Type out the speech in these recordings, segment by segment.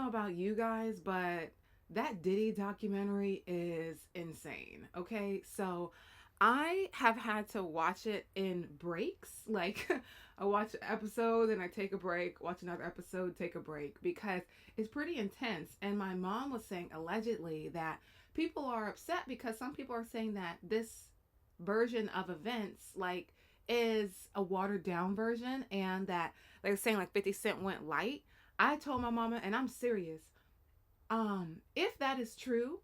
know about you guys, but that Diddy documentary is insane. Okay, so I have had to watch it in breaks. Like, I watch an episode, then I take a break, watch another episode, take a break, because it's pretty intense. And my mom was saying allegedly that people are upset because some people are saying that this version of events, like, is a watered down version, and that they're saying like 50 Cent went light. I told my mama, and I'm serious, if that is true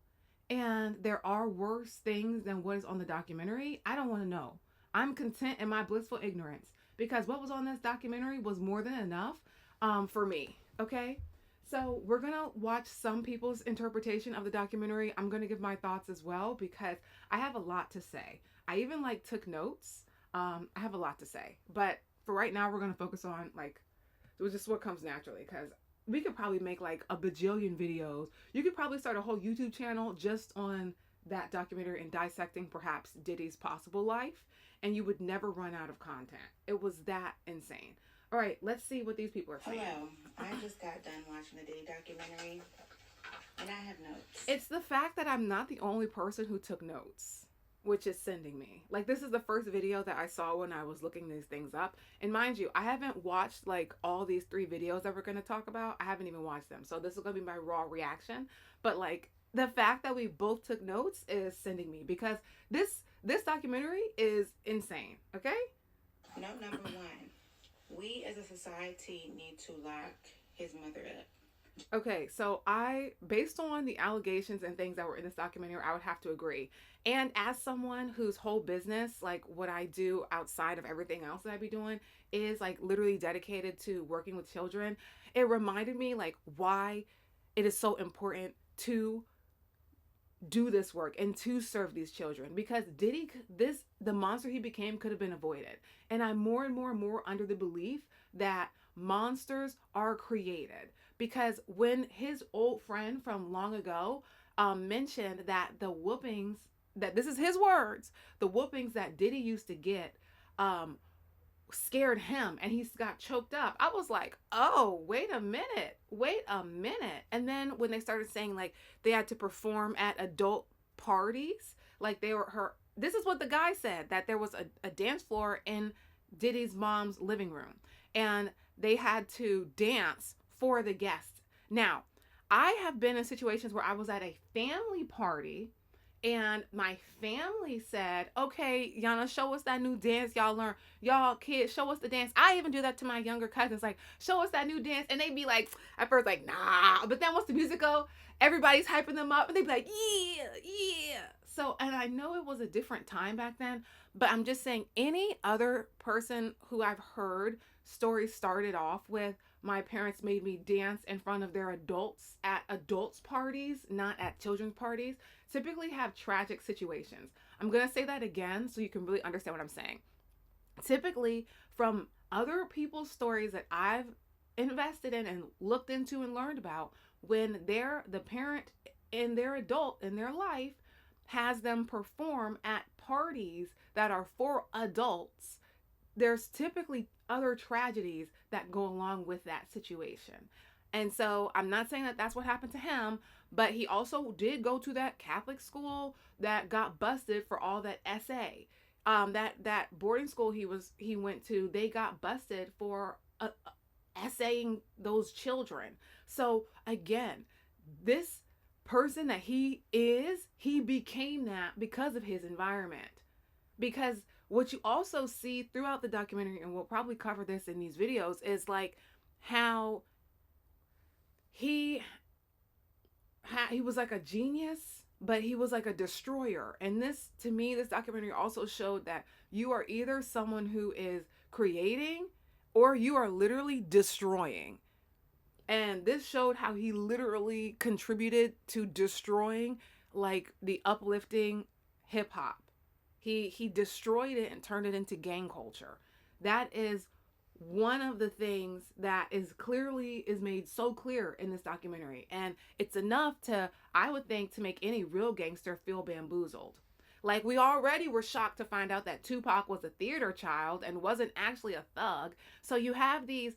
and there are worse things than what is on the documentary, I don't want to know. I'm content in my blissful ignorance, because what was on this documentary was more than enough for me. Okay, so we're gonna watch some people's interpretation of the documentary. I'm gonna give my thoughts as well, because I have a lot to say. I even like took notes. I have a lot to say, but for right now we're gonna focus on, like, it was just what comes naturally, because we could probably make like a bajillion videos. You could probably start a whole YouTube channel just on that documentary and dissecting perhaps Diddy's possible life, and you would never run out of content. It was that insane. All right, let's see what these people are saying. Hello, I just got done watching the Diddy documentary, and I have notes. It's the fact that I'm not the only person who took notes, which is sending me. Like, this is the first video that I saw when I was looking these things up. And mind you, I haven't watched like all these 3 videos that we're going to talk about. I haven't even watched them. So this is going to be my raw reaction. But like, the fact that we both took notes is sending me, because this documentary is insane. Okay? Note number 1. We as a society need to lock his mother up. Okay, so based on the allegations and things that were in this documentary, I would have to agree. And as someone whose whole business, like what I do outside of everything else that I be doing, is like literally dedicated to working with children, it reminded me like why it is so important to do this work and to serve these children, because the monster he became could have been avoided. And I'm more and more and more under the belief that monsters are created, because when his old friend from long ago mentioned that the whoopings, that this is his words, the whoopings that Diddy used to get scared him and he got choked up, I was like, oh, wait a minute. And then when they started saying like they had to perform at adult parties, like this is what the guy said, that there was a dance floor in Diddy's mom's living room and they had to dance for the guests. Now, I have been in situations where I was at a family party and my family said, okay, Yana, show us that new dance y'all learn. Y'all kids, show us the dance. I even do that to my younger cousins, like, show us that new dance. And they'd be like, at first, like, nah. But then once the music go, everybody's hyping them up and they'd be like, yeah. So, and I know it was a different time back then, but I'm just saying, any other person who I've heard stories started off with, my parents made me dance in front of their adults at adults parties, not at children's parties, typically have tragic situations. I'm going to say that again so you can really understand what I'm saying. Typically, from other people's stories that I've invested in and looked into and learned about, when the parent in their adult in their life has them perform at parties that are for adults, there's typically other tragedies that go along with that situation. And so I'm not saying that that's what happened to him, but he also did go to that Catholic school that got busted for all that SA. That boarding school he went to, they got busted for SAing those children. So again, this person that he became that because of his environment. Because what you also see throughout the documentary, and we'll probably cover this in these videos, is like how he was like a genius, but he was like a destroyer. And this, to me, this documentary also showed that you are either someone who is creating or you are literally destroying. And this showed how he literally contributed to destroying like the uplifting hip hop. He destroyed it and turned it into gang culture. That is one of the things that is made so clear in this documentary. And it's enough to, I would think, to make any real gangster feel bamboozled. Like, we already were shocked to find out that Tupac was a theater child and wasn't actually a thug. So you have these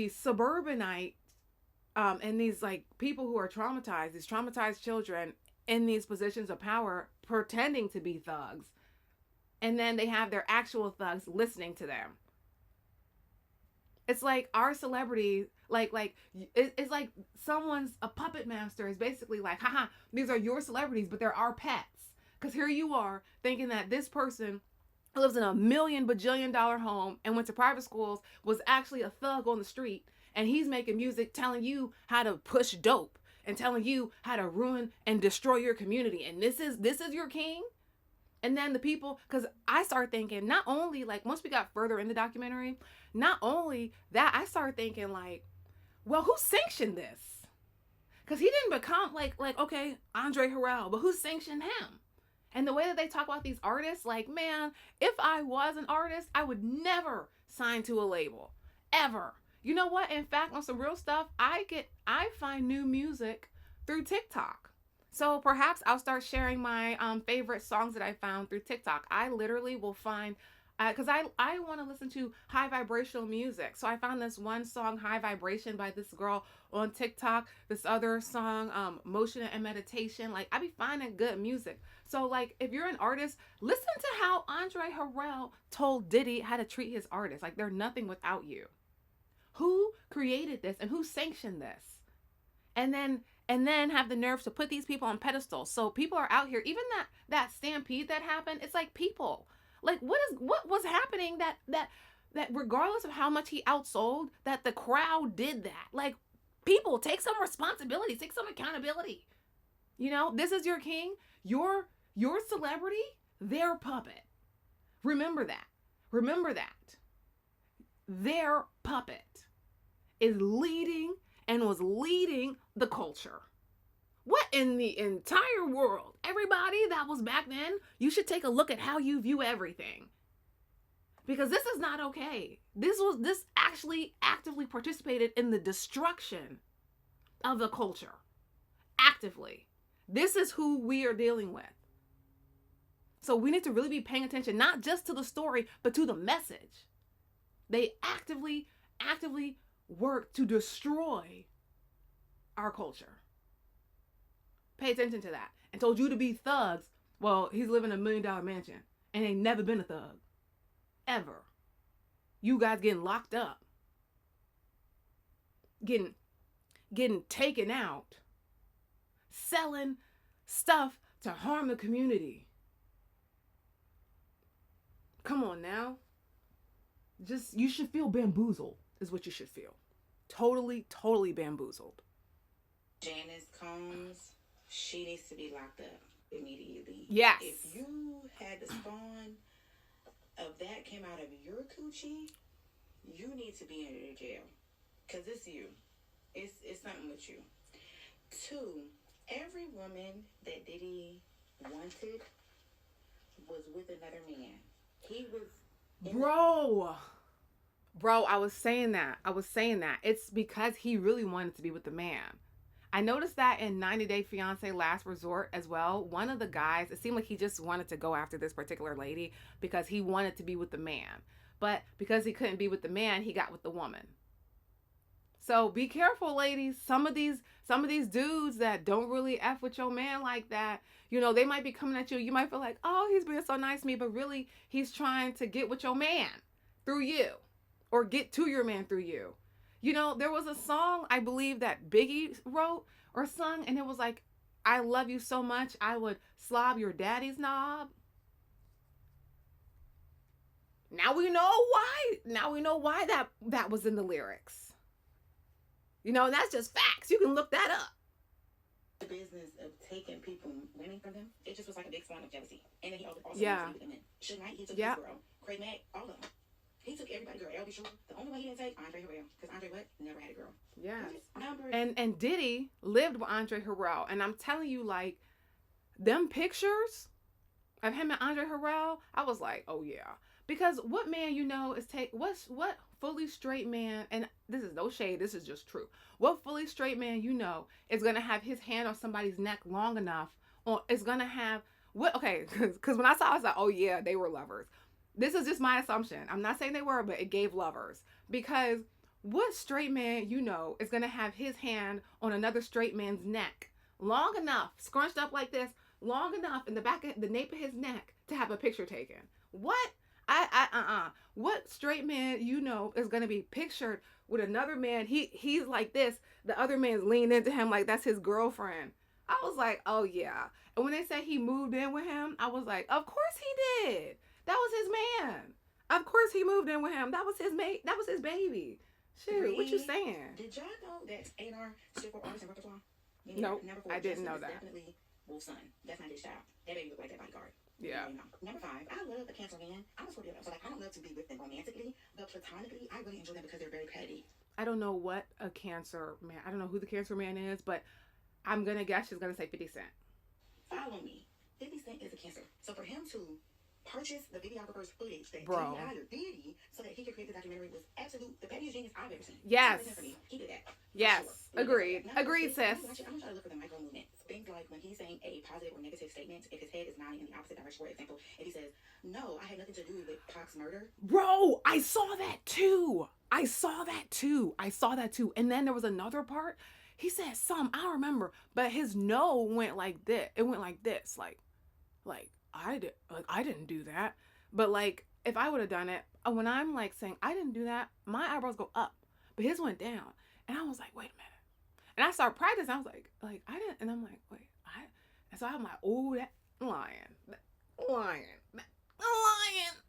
suburbanite and these like people who are traumatized, these traumatized children in these positions of power, pretending to be thugs, and then they have their actual thugs listening to them. It's like our celebrities, it's like someone's a puppet master is basically like, haha, these are your celebrities, but they're our pets. Because here you are thinking that this person who lives in a million bajillion dollar home and went to private schools was actually a thug on the street, and he's making music telling you how to push dope and telling you how to ruin and destroy your community, and this is your king. And then the people, because I started thinking, not only like once we got further in the documentary, not only that, I started thinking like, well, who sanctioned this? Because he didn't become like okay, Andre Harrell, but who sanctioned him? And the way that they talk about these artists, like, man, if I was an artist, I would never sign to a label, ever. You know what? In fact, on some real stuff, I find new music through TikTok. So perhaps I'll start sharing my favorite songs that I found through TikTok. I literally will find, because I want to listen to high vibrational music. So I found this one song, High Vibration, by this girl on TikTok. This other song, Motion and Meditation. Like, I be finding good music. So like, if you're an artist, listen to how Andre Harrell told Diddy how to treat his artists. Like, they're nothing without you. Who created this and who sanctioned this? And then have the nerve to put these people on pedestals. So people are out here, even that stampede that happened, it's like people. Like what was happening that regardless of how much he outsold, that the crowd did that. Like, people, take some responsibility, take some accountability. You know, this is your king, your celebrity, their puppet. Remember that. Remember that. Their puppet is leading and was leading the culture. What in the entire world? Everybody that was back then, you should take a look at how you view everything. Because this is not okay. This actually actively participated in the destruction of the culture. Actively. This is who we are dealing with. So we need to really be paying attention, not just to the story, but to the message. They actively work to destroy our culture. Pay attention to that. And told you to be thugs. Well, he's living in $1 million mansion and ain't never been a thug. Ever. You guys getting locked up. Getting taken out. Selling stuff to harm the community. Come on now. You should feel bamboozled, is what you should feel. Totally bamboozled. Janice Combs, she needs to be locked up immediately. Yes. If you had the spawn of that came out of your coochie, you need to be in jail. Because it's you. It's something with you. 2, every woman that Diddy wanted was with another man. He was... Bro, I was saying that. It's because he really wanted to be with the man. I noticed that in 90 Day Fiance Last Resort as well. One of the guys, it seemed like he just wanted to go after this particular lady because he wanted to be with the man. But because he couldn't be with the man, he got with the woman. So be careful, ladies. Some of these dudes that don't really F with your man like that, you know, they might be coming at you. You might feel like, oh, he's being so nice to me, but really he's trying to get with your man through you or get to your man through you. You know, there was a song, I believe, that Biggie wrote or sung, and it was like, I love you so much, I would slob your daddy's knob. Now we know why that was in the lyrics. You know, that's just facts. You can look that up. The business of taking people, winning from them, it just was like a big form of jealousy. And then he also yeah. with the men. Suge Knight, he took his girl. Craig Mack, all of them. He took everybody girl. LB Shore. The only one he didn't take, Andre Harrell. Because Andre what? Never had a girl. Yeah. And Diddy lived with Andre Harrell. And I'm telling you, like, them pictures of him and Andre Harrell, I was like, oh yeah. Because what man you know is what fully straight man, and this is no shade, this is just true. What fully straight man you know is gonna have his hand on somebody's neck long enough, or is gonna have what? Okay, because when I saw, I was like, oh yeah, they were lovers. This is just my assumption. I'm not saying they were, but it gave lovers. Because what straight man you know is going to have his hand on another straight man's neck long enough, scrunched up like this, long enough in the back of the nape of his neck to have a picture taken? What? What straight man you know is going to be pictured with another man? He's like this. The other man's leaning into him like that's his girlfriend. I was like, oh yeah. And when they said he moved in with him, I was like, of course he did. That was his man. Of course he moved in with him. That was his mate. That was his baby. Shoot, what you saying? Did y'all know that A&R stood for artist and repertoire? Nope, I didn't know that. Definitely Wolf's son. That's not his child. That baby looked like that bodyguard. Yeah. Number 5, I love a Cancer man. I'm a Scorpio, so like I don't love to be with them romantically, but platonically, I really enjoy them because they're very petty. I don't know what a Cancer man. I don't know who the Cancer man is, but I'm gonna guess she's gonna say 50 Cent. Follow me. 50 Cent is a Cancer, so for him to purchase the videographer's footage that Bro. Diddy hired Diddy so that he could create the documentary was absolute the pettiest genius I've ever seen. Yes. He did that. Yes. Sure. Agreed. Agreed, sis. I'm gonna try to look for the micro movements. Things like when he's saying a positive or negative statement, if his head is nodding in the opposite direction. For example, if he says, "No, I had nothing to do with Pac's murder." Bro, I saw that too. And then there was another part. He said some, I don't remember, but his no went like this. It went like this, like I didn't do that. But like if I would have done it, when I'm like saying I didn't do that, my eyebrows go up, but his went down, and I was like, wait a minute. And I started practicing. I was like I didn't, and I'm like, wait, and so I'm like, oh, that lion.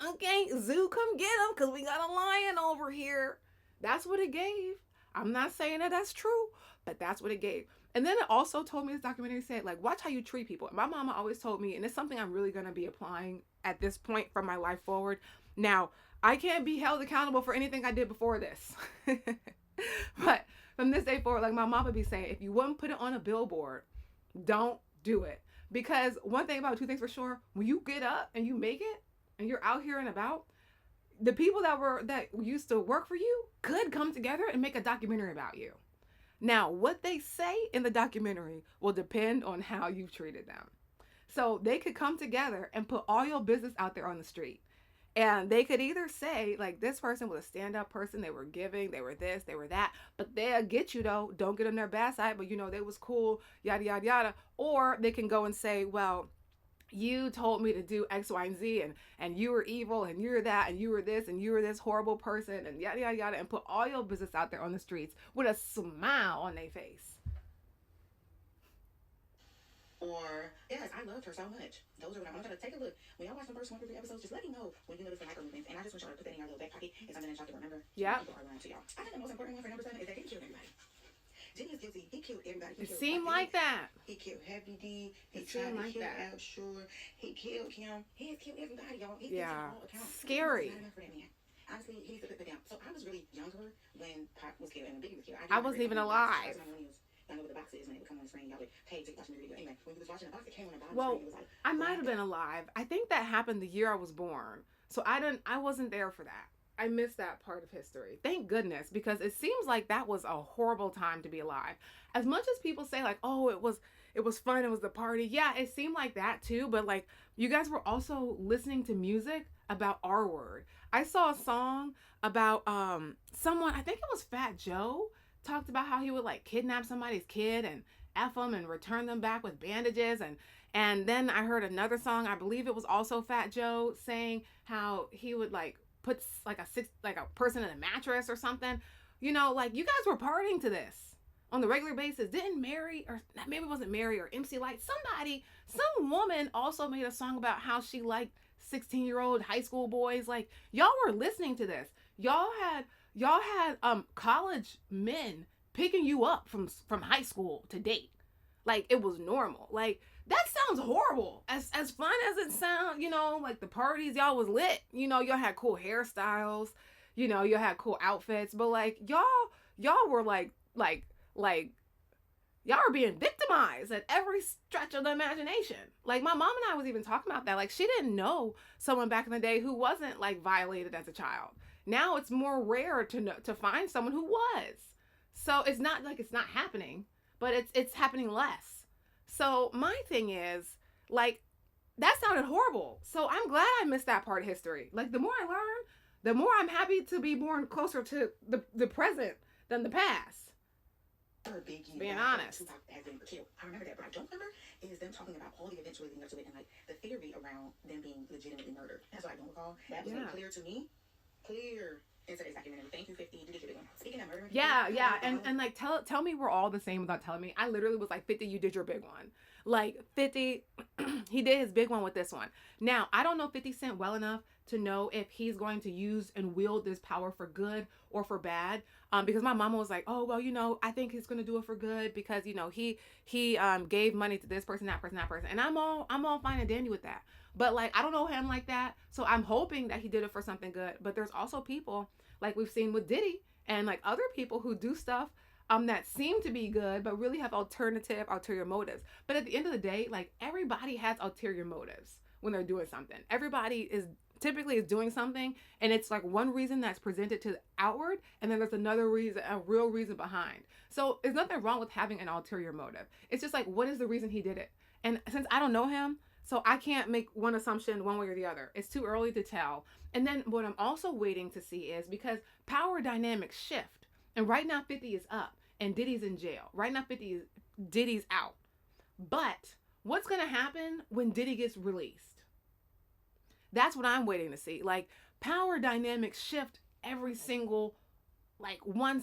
Okay, zoo, come get him, cause we got a lion over here. That's what it gave. I'm not saying that that's true, but that's what it gave. And then it also told me, this documentary said, like, watch how you treat people. My mama always told me, and it's something I'm really going to be applying at this point from my life forward. Now, I can't be held accountable for anything I did before this. But from this day forward, like my mama be saying, if you wouldn't put it on a billboard, don't do it. Because one thing about, two things for sure, when you get up and you make it and you're out here and about, the people that used to work for you could come together and make a documentary about you. Now, what they say in the documentary will depend on how you've treated them. So they could come together and put all your business out there on the street. And they could either say, like, this person was a stand-up person, they were giving, they were this, they were that, but they'll get you, though. Don't get on their bad side, but, they was cool, yada, yada, yada. Or they can go and say, well, you told me to do X, Y, and Z, and you were evil, and you're that, and you were this horrible person, and yada, yada, yada, and put all your business out there on the streets with a smile on their face. Or, yes, I loved her so much. Those are when I'm going to take a look. When y'all watch the first 1 through 3 episodes, just let me know when you notice the micro movements. And I just want y'all to put that in your little back pocket. It's something that y'all can remember. Yeah. People are lying to y'all. I think the most important one for number 7 is that he killed everybody. Jimmy is guilty. He killed everybody. It seemed like that. He killed Heavy D. He tried to kill Al Shore. He killed him. He has killed everybody, y'all. He's yeah. all accounts. Scary. Honestly, he needs to put it down. So I was really younger when Pac was killed and when Biggie was killed. I wasn't even alive. I know what the box is, man. It would come on the screen. Y'all would pay to watch the video. Anyway, when we was watching the box, it came on the bottom screen. It was like, I might have been alive. I think that happened the year I was born. So I wasn't there for that. I missed that part of history. Thank goodness, because it seems like that was a horrible time to be alive. As much as people say like, oh, it was fun, it was the party. Yeah, it seemed like that too, but like you guys were also listening to music about R word. I saw a song about someone, I think it was Fat Joe, talked about how he would like kidnap somebody's kid and F them and return them back with bandages. And then I heard another song, I believe it was also Fat Joe, saying how he would like put like a person in a mattress or something. Like you guys were partying to this on the regular basis. Didn't Mary, or maybe it wasn't Mary or MC Light, some woman also made a song about how she liked 16-year-old high school boys. Like y'all were listening to this. Y'all had college men picking you up from high school to date. Like it was normal. Like that sounds horrible. As fun as it sounds, like the parties, y'all was lit. Y'all had cool hairstyles. Y'all had cool outfits. But like y'all were like y'all are being victimized at every stretch of the imagination. Like my mom and I was even talking about that. Like she didn't know someone back in the day who wasn't like violated as a child. Now it's more rare to find someone who was. So it's not like it's not happening, but it's happening less. So my thing is, like, that sounded horrible. So I'm glad I missed that part of history. Like the more I learn, the more I'm happy to be born closer to the present than the past. Biggie, Being honest. Tupac has been killed. I remember that, but I don't remember is them talking about all the events leading up to it and like the theory around them being legitimately murdered. That's what I don't recall. That was made clear to me. Clear in today's documentary. Thank you, 50. You did your big one. Speaking of murder. Yeah. And like tell me we're all the same without telling me. I literally was like, 50, you did your big one. Like 50, he did his big one with this one. Now, I don't know 50 Cent well enough to know if he's going to use and wield this power for good or for bad. Because my mama was like, oh, well, you know, I think he's going to do it for good because, you know, he gave money to this person, that person, that person. And I'm all fine and dandy with that. But like, I don't know him like that. So I'm hoping that he did it for something good. But there's also people like we've seen with Diddy and like other people who do stuff that seem to be good, but really have ulterior motives. But at the end of the day, like everybody has ulterior motives when they're doing something. Everybody is typically doing something and it's like one reason that's presented to the outward and then there's another reason, a real reason behind. So there's nothing wrong with having an ulterior motive. It's just like, what is the reason he did it? And since I don't know him, so I can't make one assumption one way or the other. It's too early to tell. And then what I'm also waiting to see is because power dynamics shift. And right now 50 is up and Diddy's in jail. Right now Diddy's out. But what's going to happen when Diddy gets released? That's what I'm waiting to see. Like power dynamics shift every single, like one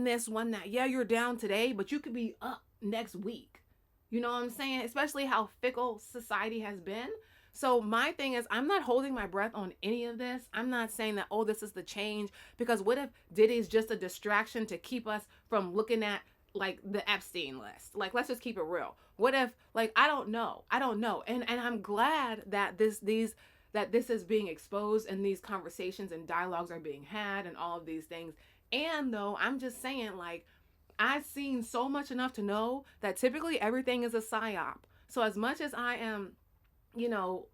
this, one that. Yeah, you're down today, but you could be up next week. You know what I'm saying? Especially how fickle society has been. So my thing is, I'm not holding my breath on any of this. I'm not saying that, oh, this is the change. Because what if Diddy's just a distraction to keep us from looking at like the Epstein list? Like, let's just keep it real. What if, like, I don't know. And I'm glad that this is being exposed and these conversations and dialogues are being had and all of these things. And though, I'm just saying, like, I've seen so much enough to know that typically everything is a psyop. So as much as I am, you know,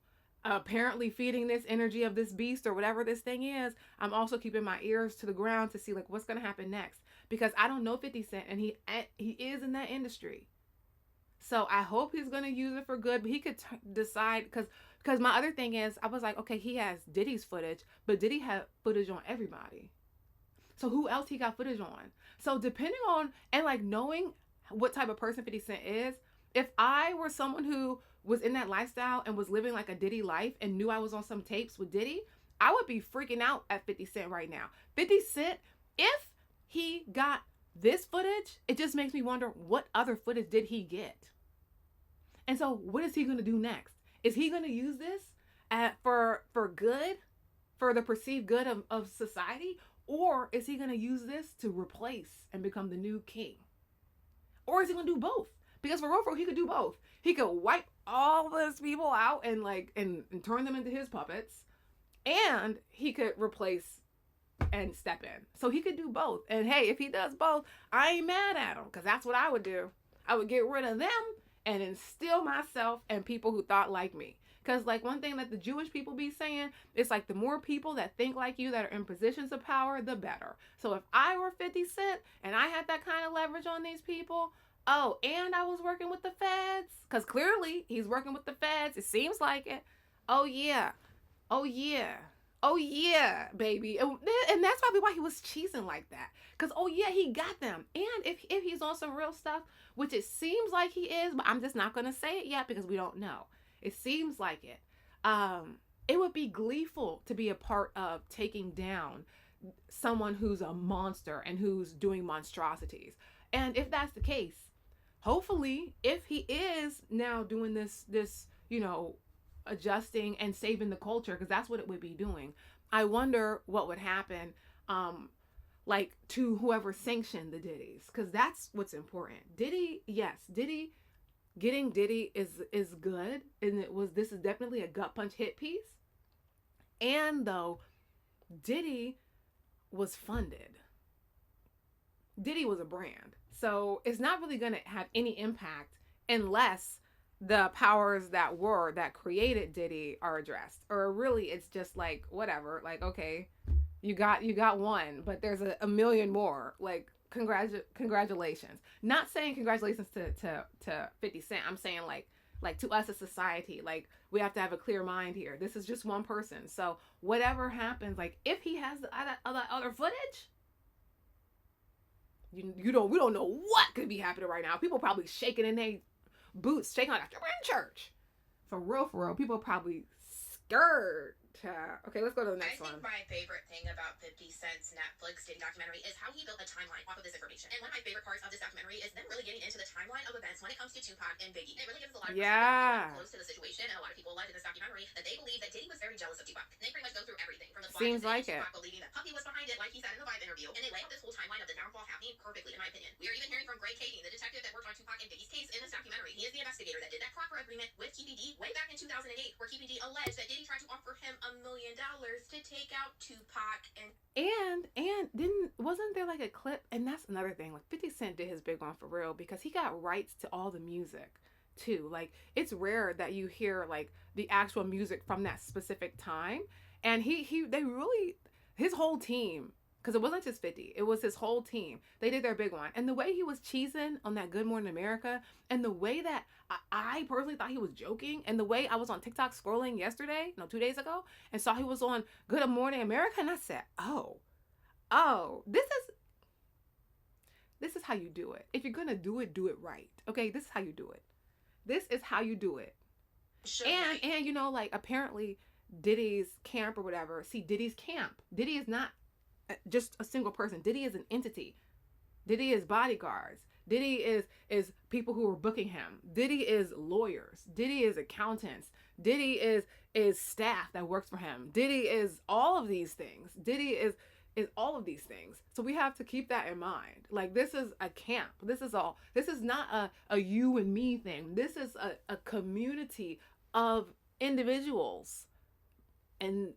apparently feeding this energy of this beast or whatever this thing is, I'm also keeping my ears to the ground to see like what's going to happen next. Because I don't know 50 Cent and he is in that industry. So I hope he's going to use it for good, but he could decide because my other thing is I was like, okay, he has Diddy's footage, but Diddy had footage on everybody. So who else he got footage on? So depending on, and like knowing what type of person 50 Cent is, if I were someone who was in that lifestyle and was living like a Diddy life and knew I was on some tapes with Diddy, I would be freaking out at 50 Cent right now. 50 Cent, if he got this footage, it just makes me wonder what other footage did he get? And so what is he going to do next? Is he going to use this for good, for the perceived good of society? Or is he going to use this to replace and become the new king? Or is he going to do both? Because for real, he could do both. He could wipe all those people out and like and turn them into his puppets. And he could replace and step in. So he could do both. And hey, if he does both, I ain't mad at him. Because that's what I would do. I would get rid of them and instill myself and people who thought like me. Because like one thing that the Jewish people be saying, it's like the more people that think like you that are in positions of power, the better. So if I were 50 Cent and I had that kind of leverage on these people, oh, and I was working with the feds, because clearly he's working with the feds. It seems like it. Oh, yeah. Oh, yeah. Oh, yeah, baby. And that's probably why he was cheesing like that. Because, oh, yeah, he got them. And if he's on some real stuff, which it seems like he is, but I'm just not going to say it yet because we don't know. It seems like it. It would be gleeful to be a part of taking down someone who's a monster and who's doing monstrosities. And if that's the case, hopefully, if he is now doing this, you know, adjusting and saving the culture, because that's what it would be doing, I wonder what would happen, like to whoever sanctioned the Diddies, because that's what's important. Diddy, yes, Diddy. Getting Diddy is good, and this is definitely a gut punch hit piece. And though Diddy was funded, Diddy was a brand, so it's not really going to have any impact unless the powers that created Diddy are addressed. Or really, it's just like whatever. Like, okay, you got one, but there's a million more. Like, congratulations. Not saying congratulations to 50 Cent. I'm saying like Like to us as society, like we have to have a clear mind here. This is just one person. So whatever happens, like if he has the other footage, you don't we don't know what could be happening right now. People probably shaking in their boots, shaking like we're in church. For real, people probably scared. Okay, let's go to the next one. I think my favorite thing about 50 Cent's Netflix documentary is how he built a timeline off of this information. And one of my favorite parts of this documentary is them really getting into the timeline of events when it comes to Tupac and Biggie. And it really gives a lot of perspective close to the situation. And a lot of people alleged in this documentary that they believe that Diddy was very jealous of Tupac. And they pretty much go through everything from the seems like it. Tupac believing that Puffy was behind it, like he said in the Vibe interview. And they lay out this whole timeline of the downfall happening perfectly, in my opinion. We are even hearing from Greg Kading, the detective that worked on Tupac and Biggie's case in this documentary. He is the investigator that did that proper agreement with KPD way back in 2008, where KPD alleged that Diddy tried to offer him $1 million to take out Tupac and wasn't there like a clip, and that's another thing, like 50 Cent did his big one for real because he got rights to all the music too. Like it's rare that you hear like the actual music from that specific time, and they really, his whole team, because it wasn't just 50, it was his whole team, they did their big one. And the way he was cheesing on that Good Morning America, and the way that I personally thought he was joking, and the way I was on TikTok scrolling yesterday, 2 days ago, and saw he was on Good Morning America, and I said, oh, this is how you do it. If you're gonna do it right. Okay, this is how you do it. This is how you do it. Sure. And like apparently Diddy's camp or whatever. See, Diddy's camp. Diddy is not just a single person. Diddy is an entity. Diddy is bodyguards. Diddy is people who are booking him. Diddy is lawyers. Diddy is accountants. Diddy is staff that works for him. Diddy is all of these things. Diddy is all of these things. So we have to keep that in mind. Like this is a camp. This is not a you and me thing. This is a community of individuals and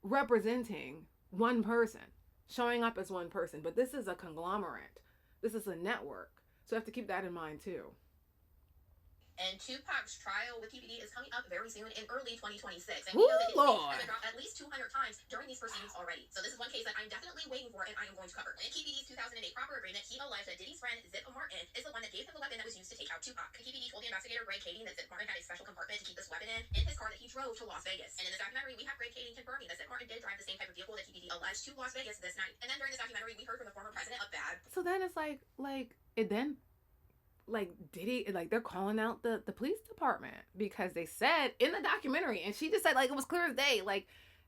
representing one person, showing up as one person. But this is a conglomerate. This is a network. So you have to keep that in mind too. And Tupac's trial with KPD is coming up very soon in early 2026. And we know that his case has been dropped at least 200 times during these proceedings already. So this is one case that I'm definitely waiting for and I am going to cover. In KPD's 2008 proper agreement, he alleged that Diddy's friend Zip Martin is the one that gave him the weapon that was used to take out Tupac. And KPD told the investigator Greg Kading that Zip Martin had a special compartment to keep this weapon in his car that he drove to Las Vegas. And in this documentary, we have Greg Kading confirming that Zip Martin did drive the same type of vehicle that KPD alleged to Las Vegas this night. And then during this documentary, we heard from the former president of Bad. So then it's like it then. Like Diddy, like they're calling out the police department because they said in the documentary, and she just said like it was clear as day, like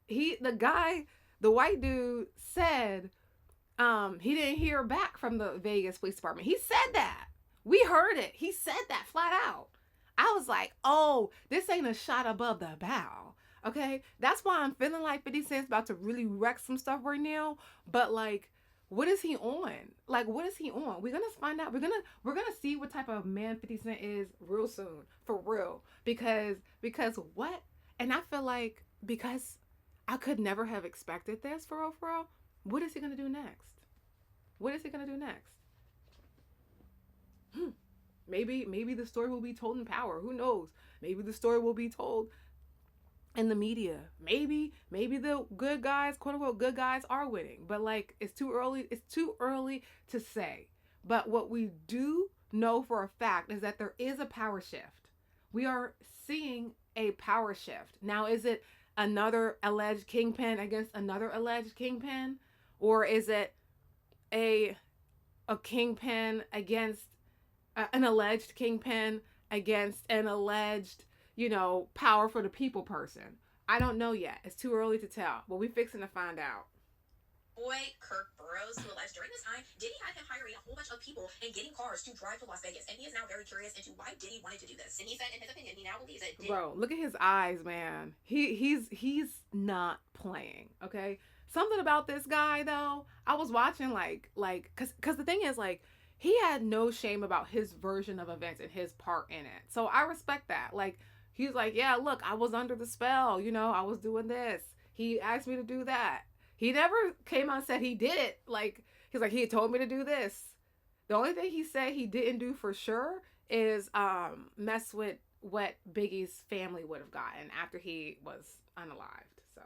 the white dude said he didn't hear back from the Vegas police department. He said that. We heard it. He said that flat out. I was like, oh, this ain't a shot above the bow. Okay, that's why I'm feeling like 50 Cent's about to really wreck some stuff right now. But like, what is he on? Like, what is he on? We're gonna find out. We're gonna see what type of man 50 Cent is real soon, for real. Because what? And I feel like because I could never have expected this for real. What is he gonna do next? What is he gonna do next? Maybe the story will be told in Power. Who knows? Maybe the story will be told in the media. Maybe the good guys, quote unquote good guys, are winning. But like it's too early to say. But what we do know for a fact is that there is a power shift. We are seeing a power shift. Now, is it another alleged kingpin against another alleged kingpin? Or is it a kingpin against an alleged kingpin against an alleged power for the people person? I don't know yet. It's too early to tell, but we fixing to find out. Boy, Kirk Burroughs, who alleged during this time, Diddy had him hiring a whole bunch of people and getting cars to drive to Las Vegas, and he is now very curious into why Diddy wanted to do this. And he said, in his opinion, he now believes that Diddy... Bro, look at his eyes, man. He's not playing, okay? Something about this guy, though, I was watching, because the thing is, like, he had no shame about his version of events and his part in it. So I respect that. Like, he's like, yeah, look, I was under the spell, I was doing this. He asked me to do that. He never came out and said he did it. Like, he's like, he had told me to do this. The only thing he said he didn't do for sure is mess with what Biggie's family would have gotten after he was unalived. So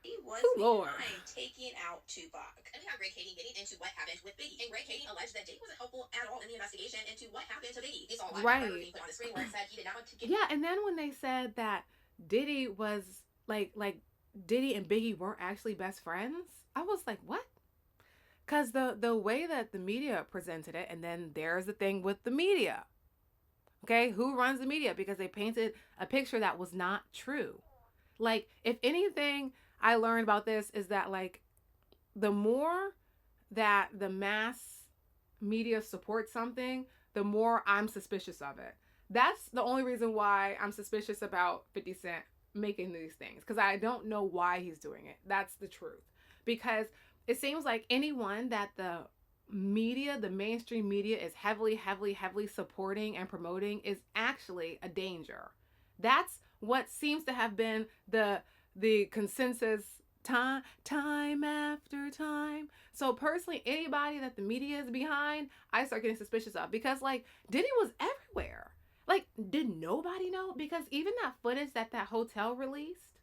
he was behind taking out Tupac. And we have Greg Kading getting into what happened with Biggie. And Greg Kading alleged that Diddy wasn't helpful at all in the investigation into what happened to Diddy. They saw a live being put on the screen where it said he did not want to get. Yeah, and then when they said that Diddy was like Diddy and Biggie weren't actually best friends, I was like, what? Because the way that the media presented it, and then there's the thing with the media. Okay, who runs the media? Because they painted a picture that was not true. Like, if anything I learned about this is that, like, the more that the mass media supports something, the more I'm suspicious of it. That's the only reason why I'm suspicious about 50 Cent making these things, because I don't know why he's doing it. That's the truth. Because it seems like anyone that the media, the mainstream media, is heavily supporting and promoting is actually a danger. That's what seems to have been the consensus time after time. So personally, anybody that the media is behind, I start getting suspicious of, because like Diddy was everywhere. Like, did nobody know? Because even that footage that hotel released,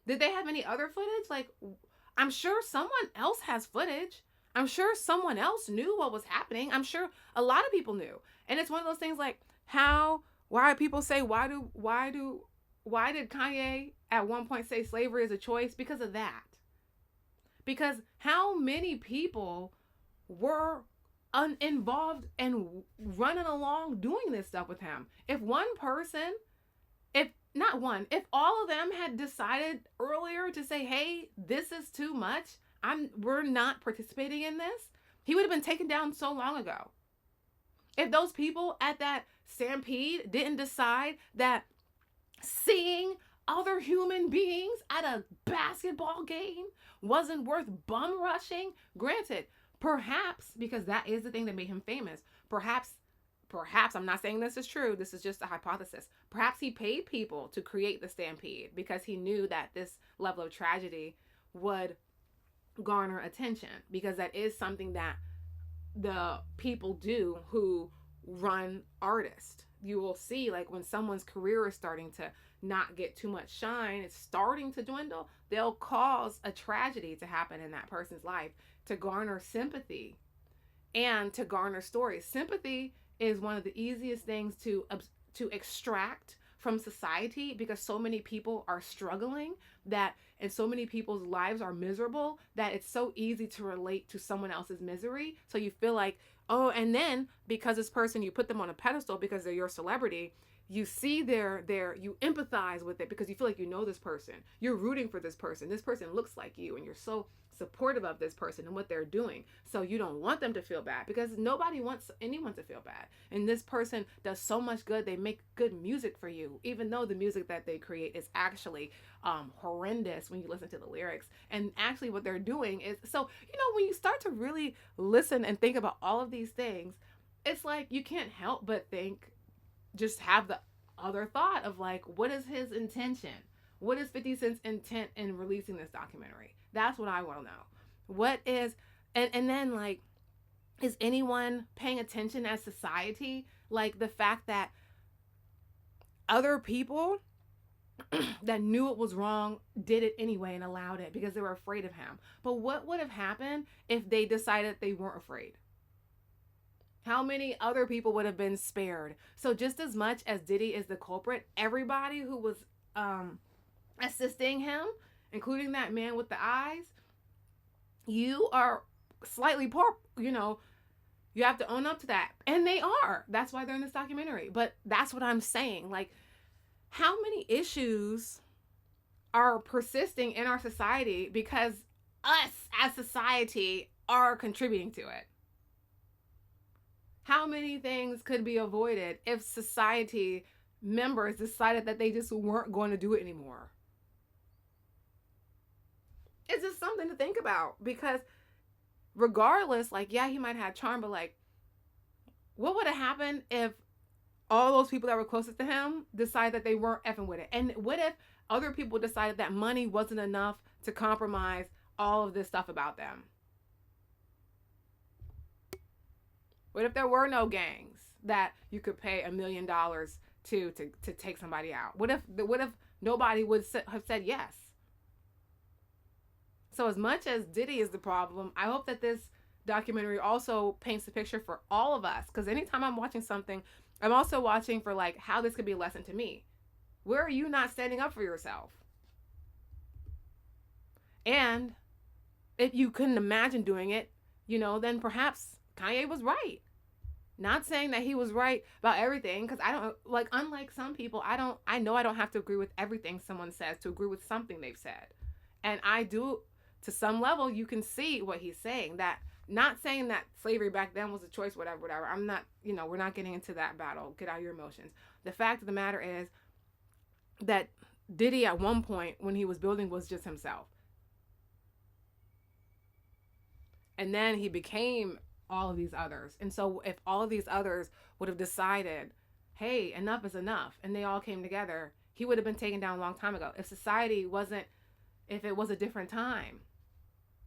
did they have any other footage? Like, I'm sure someone else has footage. I'm sure someone else knew what was happening. I'm sure a lot of people knew. And it's one of those things like, why people say, why did Kanye at one point say slavery is a choice? Because of that. Because how many people were involved and running along doing this stuff with him? If one person, if all of them had decided earlier to say, hey, this is too much, we're not participating in this, he would have been taken down so long ago. If those people at that stampede didn't decide that seeing other human beings at a basketball game wasn't worth bum rushing, granted, perhaps, because that is the thing that made him famous, perhaps, I'm not saying this is true, this is just a hypothesis, perhaps he paid people to create the stampede because he knew that this level of tragedy would garner attention, because that is something that the people do who run artists. You will see, like, when someone's career is starting to not get too much shine, it's starting to dwindle, they'll cause a tragedy to happen in that person's life to garner sympathy and to garner stories. Sympathy is one of the easiest things to extract from society, because so many people are struggling and so many people's lives are miserable that it's so easy to relate to someone else's misery. So you feel like, oh, and then because this person, you put them on a pedestal because they're your celebrity, you see you empathize with it because you feel like you know this person. You're rooting for this person. This person looks like you, and you're so supportive of this person and what they're doing. So you don't want them to feel bad, because nobody wants anyone to feel bad. And this person does so much good. They make good music for you, even though the music that they create is actually horrendous when you listen to the lyrics. And actually what they're doing is, so, when you start to really listen and think about all of these things, it's like you can't help but just have the other thought of like, what is his intention? What is 50 Cent's intent in releasing this documentary? That's what I want to know. What is, and then like, is anyone paying attention as society? Like the fact that other people that knew it was wrong did it anyway and allowed it because they were afraid of him. But what would have happened if they decided they weren't afraid? How many other people would have been spared? So just as much as Diddy is the culprit, everybody who was assisting him, including that man with the eyes, you are slightly poor, you have to own up to that. And they are. That's why they're in this documentary. But that's what I'm saying. Like, how many issues are persisting in our society because us as society are contributing to it? How many things could be avoided if society members decided that they just weren't going to do it anymore? It's just something to think about, because regardless, like, yeah, he might have charm, but like, what would have happened if all those people that were closest to him decided that they weren't effing with it? And what if other people decided that money wasn't enough to compromise all of this stuff about them? What if there were no gangs that you could pay $1 million to take somebody out? What if nobody would have said yes? So as much as Diddy is the problem, I hope that this documentary also paints the picture for all of us. Because anytime I'm watching something, I'm also watching for like how this could be a lesson to me. Where are you not standing up for yourself? And if you couldn't imagine doing it, then perhaps Kanye was right. Not saying that he was right about everything, because I don't, like, unlike some people, I know I don't have to agree with everything someone says to agree with something they've said. And I do, to some level, you can see what he's saying. That, not saying that slavery back then was a choice, whatever. I'm not, we're not getting into that battle. Get out of your emotions. The fact of the matter is that Diddy at one point when he was building was just himself. And then he became all of these others. And so if all of these others would have decided, hey, enough is enough, and they all came together, he would have been taken down a long time ago. If it was a different time.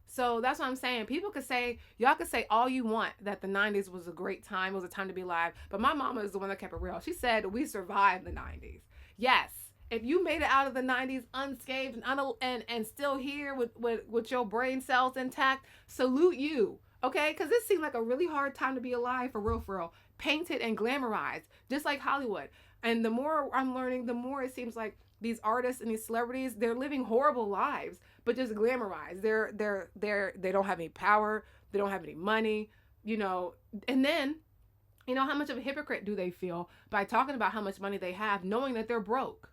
So that's what I'm saying. People could say, y'all could say all you want that the 90s was a great time, it was a time to be alive. But my mama is the one that kept it real. She said, we survived the 90s. Yes. If you made it out of the 90s unscathed and still here with your brain cells intact, salute you. Okay? Because this seemed like a really hard time to be alive, for real. Painted and glamorized, just like Hollywood. And the more I'm learning, the more it seems like these artists and these celebrities, they're living horrible lives, but just glamorized. They don't have any power. They don't have any money, and then, how much of a hypocrite do they feel by talking about how much money they have, knowing that they're broke?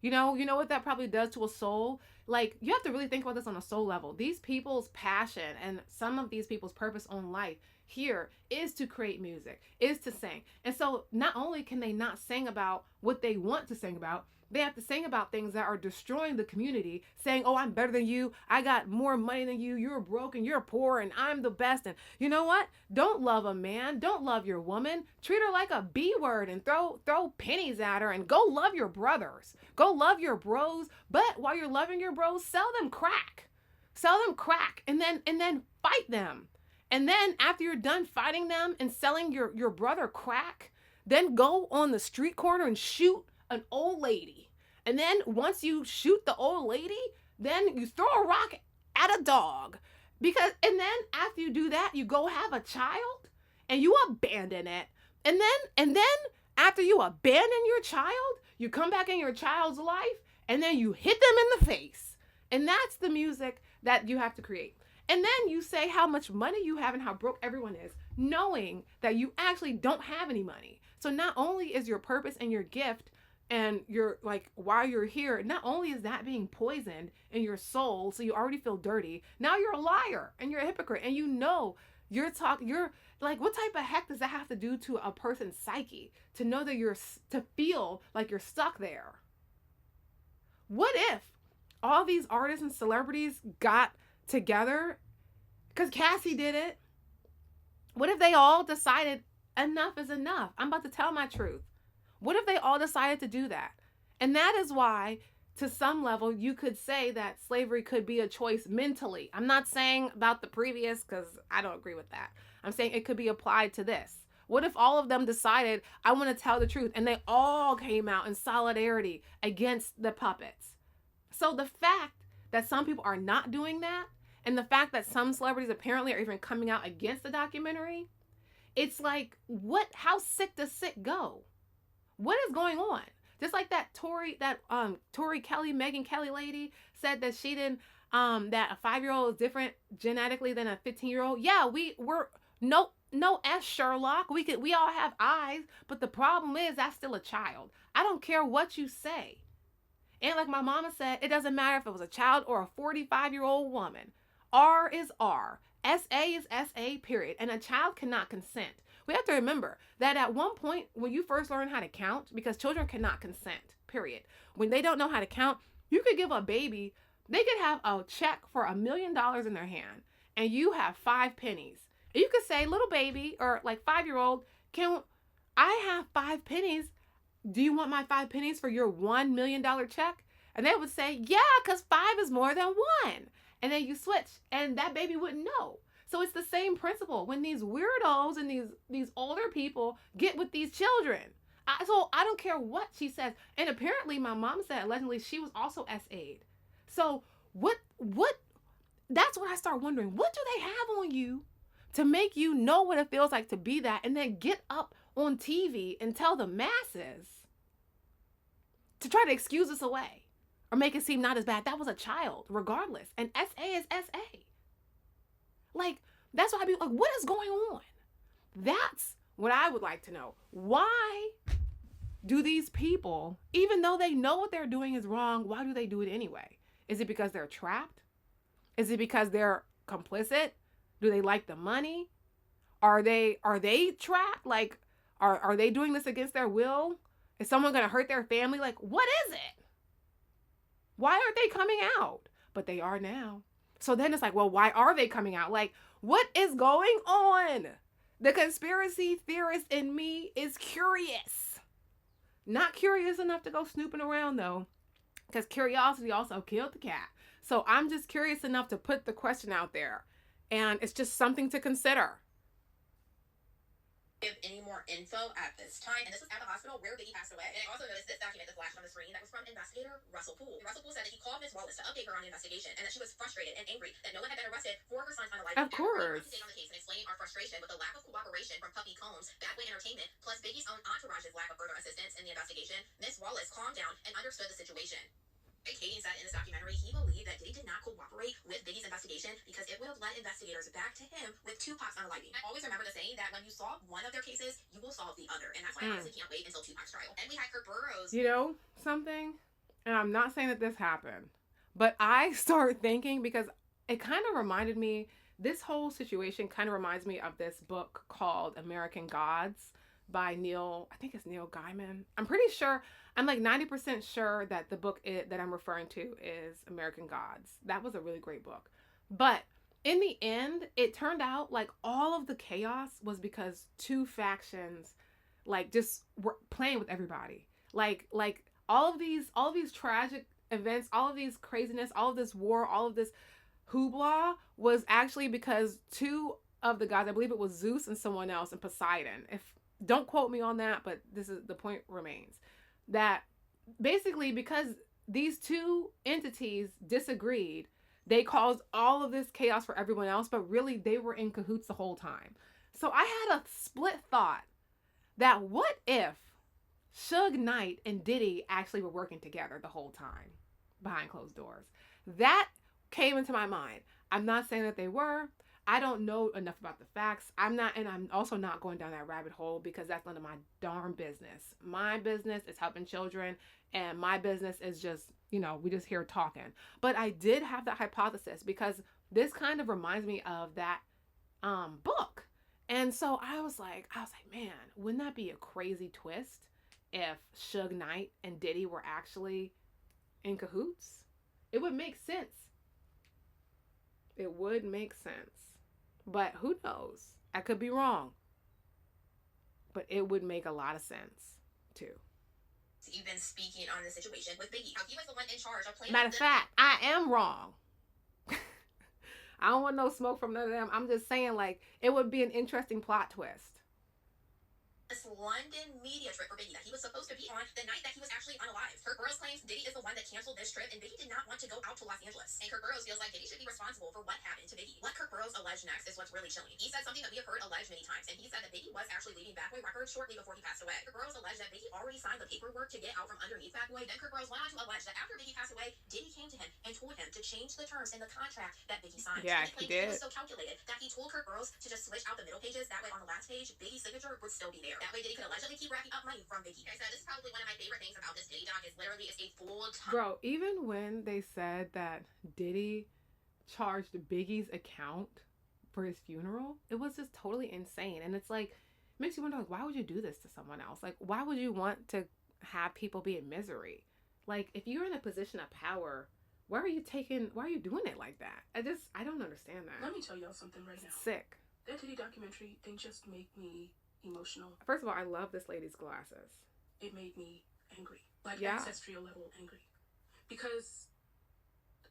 You know what that probably does to a soul? Like, you have to really think about this on a soul level. These people's passion and some of these people's purpose on life here is to create music, is to sing. And so not only can they not sing about what they want to sing about, they have to sing about things that are destroying the community, saying, oh, I'm better than you. I got more money than you. You're broke and you're poor and I'm the best. And you know what? Don't love a man. Don't love your woman. Treat her like a B word and throw pennies at her, and go love your brothers. Go love your bros. But while you're loving your bros, sell them crack. Sell them crack and then fight them. And then after you're done fighting them and selling your brother crack, then go on the street corner and shoot an old lady. And then once you shoot the old lady, then you throw a rock at a dog. And then after you do that, you go have a child and you abandon it. And then after you abandon your child, you come back in your child's life and then you hit them in the face. And that's the music that you have to create. And then you say how much money you have and how broke everyone is, knowing that you actually don't have any money. So not only is your purpose and your gift and you're like, while you're here, not only is that being poisoned in your soul, so you already feel dirty, now you're a liar and you're a hypocrite, and you're like, what type of heck does that have to do to a person's psyche to know that to feel like you're stuck there? What if all these artists and celebrities got together, because Cassie did it? What if they all decided enough is enough? I'm about to tell my truth. What if they all decided to do that? And that is why, to some level, you could say that slavery could be a choice mentally. I'm not saying about the previous, because I don't agree with that. I'm saying it could be applied to this. What if all of them decided, I want to tell the truth, and they all came out in solidarity against the puppets? So the fact that some people are not doing that, and the fact that some celebrities apparently are even coming out against the documentary, it's like, how sick does sick go? What is going on? Just like that Tori Kelly, Megyn Kelly lady said that she didn't, that a 5-year-old is different genetically than a 15-year-old. Yeah, we're no S Sherlock. We all have eyes, but the problem is that's still a child. I don't care what you say. And like my mama said, it doesn't matter if it was a child or a 45-year-old woman. R is R. SA is SA, period. And a child cannot consent. We have to remember that at one point when you first learn how to count, because children cannot consent, period. When they don't know how to count, you could give a baby, they could have a check for $1 million in their hand, and you have 5 pennies. And you could say, little baby, or like 5-year-old, can I have 5 pennies? Do you want my 5 pennies for your $1 million check? And they would say, yeah, because 5 is more than 1. And then you switch, and that baby wouldn't know. So it's the same principle when these weirdos and these older people get with these children. So I don't care what she says. And apparently my mom said allegedly she was also SA'd. So what, that's what I start wondering. What do they have on you to make you know what it feels like to be that, and then get up on TV and tell the masses to try to excuse us away or make it seem not as bad. That was a child, regardless. And SA is SA. Like, that's why I be like, what is going on? That's what I would like to know. Why do these people, even though they know what they're doing is wrong, why do they do it anyway? Is it because they're trapped? Is it because they're complicit? Do they like the money? Are they trapped? Like, are they doing this against their will? Is someone going to hurt their family? Like, what is it? Why aren't they coming out? But they are now. So then it's like, well, why are they coming out? Like, what is going on? The conspiracy theorist in me is curious. Not curious enough to go snooping around, though, because curiosity also killed the cat. So I'm just curious enough to put the question out there. And it's just something to consider. Give any more info at this time, and this was at the hospital where Biggie passed away. And I also noticed this document that flashed on the screen that was from investigator Russell Poole. Russell Poole said that he called Ms. Wallace to update her on the investigation, and that she was frustrated and angry that no one had been arrested for her son's unaliving. Of course. On the case and explaining our frustration with the lack of cooperation from Puppy Combs, Badway Entertainment, plus Biggie's own entourage's lack of further assistance in the investigation. Ms. Wallace calmed down and understood the situation. Katie said in this documentary he believed that Diddy did not cooperate with Biggie's investigation because it would have led investigators back to him with Tupac's unaliving. I always remember the saying that when you solve one of their cases, you will solve the other. And that's why I honestly can't wait until Tupac's trial. And we had Kurt Burrows. You know something? And I'm not saying that this happened, but I start thinking, because it kind of reminded me, this whole situation kind of reminds me of this book called American Gods by Neil Gaiman. I'm pretty sure, I'm like 90% sure that the book that I'm referring to is American Gods. That was a really great book. But in the end, it turned out like all of the chaos was because two factions like just were playing with everybody. Like all of these tragic events, all of these craziness, all of this war, all of this hoopla was actually because two of the gods, I believe it was Zeus and someone else, and Poseidon. Don't quote me on that, but the point remains that basically because these two entities disagreed, they caused all of this chaos for everyone else, but really they were in cahoots the whole time. So I had a split thought that what if Suge Knight and Diddy actually were working together the whole time behind closed doors? That came into my mind. I'm not saying that they were. I don't know enough about the facts. I'm also not going down that rabbit hole because that's none of my darn business. My business is helping children, and my business is just, we just here talking. But I did have that hypothesis because this kind of reminds me of that book. And so I was like, man, wouldn't that be a crazy twist if Suge Knight and Diddy were actually in cahoots? It would make sense. It would make sense. But who knows? I could be wrong. But it would make a lot of sense, too. You've been speaking on the situation with Biggie. How he was the one in charge of playing. Matter of fact, I am wrong. I don't want no smoke from none of them. I'm just saying, like, it would be an interesting plot twist. This London media trip for Biggie that he was supposed to be on the night that he was actually unalived. Kurt Burrows claims Diddy is the one that canceled this trip, and Biggie did not want to go out to Los Angeles. And Kurt Burrows feels like Diddy should be responsible for what happened to Biggie. What Kurt Burrows alleged next is what's really chilling. He said something that we have heard alleged many times, and he said that Biggie was actually leaving Bad Boy Records shortly before he passed away. Kurt Burrows alleged that Biggie already signed the paperwork to get out from underneath Bad Boy. Then Kurt Burrows went on to allege that after Biggie passed away, Diddy came to him and told him to change the terms in the contract that Biggie signed. Yeah, he did. He was so calculated that he told Kurt Burrows to just switch out the middle pages. That way on the last page, Biggie's signature would still be there. That way Diddy could allegedly keep racking up money from Biggie. I said this is probably one of my favorite things about this Diddy doc is literally it's a full time. Bro, even when they said that Diddy charged Biggie's account for his funeral, it was just totally insane. And it's like, makes you wonder, like, why would you do this to someone else? Like, why would you want to have people be in misery? Like, if you're in a position of power, why are you doing it like that? I don't understand that. Let me tell y'all something right now. Sick. That Diddy documentary didn't just make me emotional. First of all, I love this lady's glasses. It made me angry. Like ancestral level angry. Because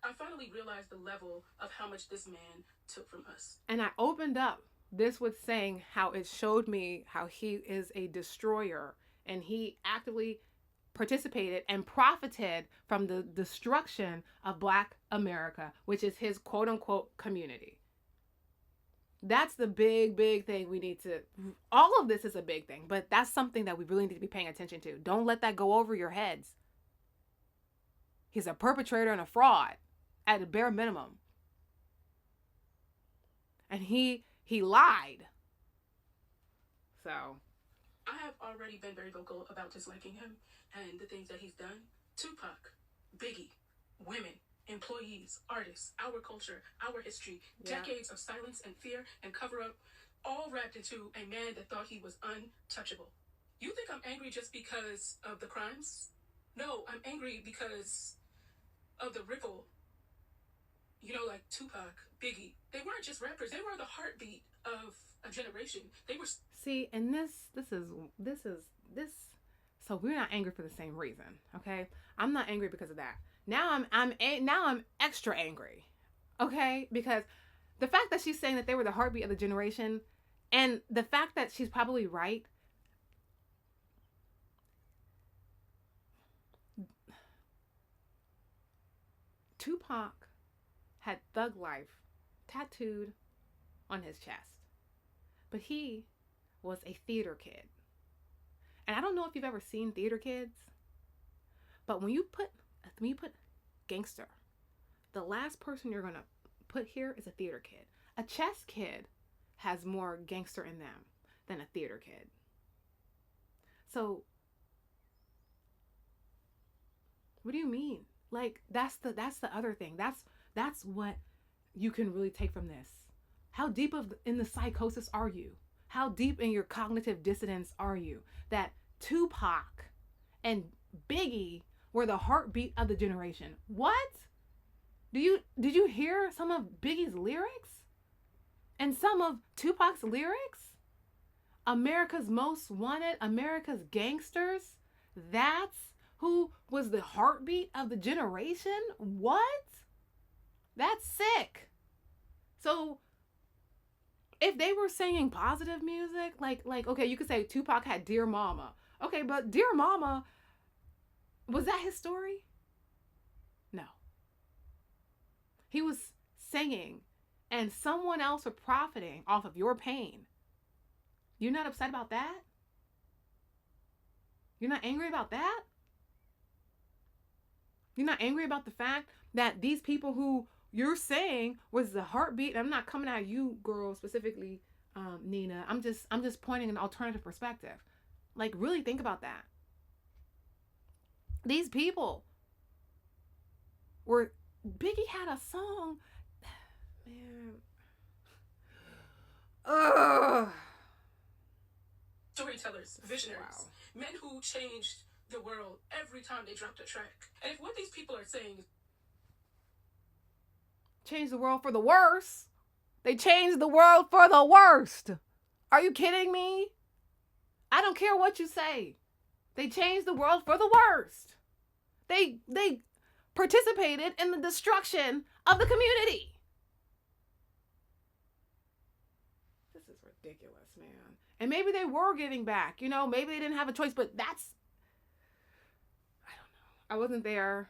I finally realized the level of how much this man took from us. And I opened up this with saying how it showed me how he is a destroyer and he actively participated and profited from the destruction of Black America, which is his quote unquote community. That's the big thing we need to, all of this is a big thing, but that's something that we really need to be paying attention to. Don't let that go over your heads. He's a perpetrator and a fraud at a bare minimum. And he lied. So I have already been very vocal about disliking him and the things that he's done. Tupac, Biggie, women, employees, artists, our culture, our history, decades of silence and fear and cover-up, all wrapped into a man that thought he was untouchable. You think I'm angry just because of the crimes? No, I'm angry because of the ripple. You know, like Tupac, Biggie, they weren't just rappers. They were the heartbeat of a generation. They were... See, and this. So we're not angry for the same reason, okay? I'm not angry because of that. Now I'm extra angry, okay? Because the fact that she's saying that they were the heartbeat of the generation, and the fact that she's probably right. Tupac had Thug Life tattooed on his chest, but he was a theater kid. And I don't know if you've ever seen theater kids, but when you put gangster, the last person you're going to put here is a theater kid. A chess kid has more gangster in them than a theater kid. So what do you mean? Like, that's the other thing. That's what you can really take from this. How deep in the psychosis are you? How deep in your cognitive dissonance are you? That Tupac and Biggie were the heartbeat of the generation. What? Did you hear some of Biggie's lyrics? And some of Tupac's lyrics? America's Most Wanted, America's Gangsters? That's who was the heartbeat of the generation? What? That's sick. So if they were singing positive music, like okay, you could say Tupac had Dear Mama. Okay, but Dear Mama, was that his story? No. He was singing and someone else was profiting off of your pain. You're not upset about that? You're not angry about that? You're not angry about the fact that these people who you're saying was the heartbeat. I'm not coming at you, girl, specifically, Nina. I'm just pointing an alternative perspective. Like, really think about that. These people were... Biggie had a song... Man... Ugh. Storytellers, visionaries, men who changed the world every time they dropped a track. And if what these people are saying is change the world for the worse, they changed the world for the worst. Are you kidding me? I don't care what you say. They changed the world for the worst. They participated in the destruction of the community. This is ridiculous, man. And maybe they were giving back. You know, maybe they didn't have a choice, but that's... I don't know. I wasn't there.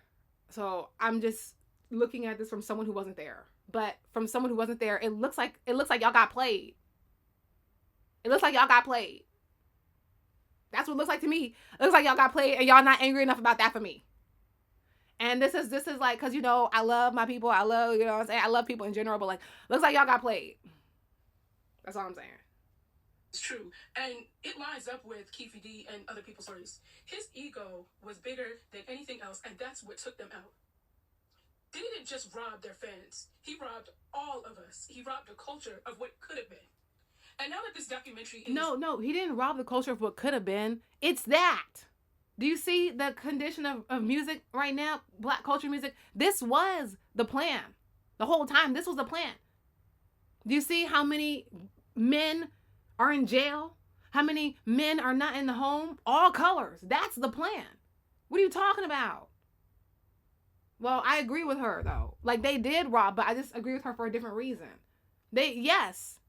So I'm just looking at this from someone who wasn't there. But from someone who wasn't there, it looks like y'all got played. It looks like y'all got played. That's what it looks like to me. It looks like y'all got played and y'all not angry enough about that for me. And this is like, cause you know, I love my people. I love, you know what I'm saying? I love people in general, but like, looks like y'all got played. That's all I'm saying. It's true. And it lines up with Keefe D and other people's stories. His ego was bigger than anything else, and that's what took them out. They didn't just rob their fans. He robbed all of us. He robbed the culture of what could have been. And now that this documentary is... No, he didn't rob the culture of what could have been. It's that. Do you see the condition of music right now? Black culture music. This was the plan. The whole time, this was the plan. Do you see how many men are in jail? How many men are not in the home? All colors. That's the plan. What are you talking about? Well, I agree with her, though. Like, they did rob, but I just agree with her for a different reason. Yes.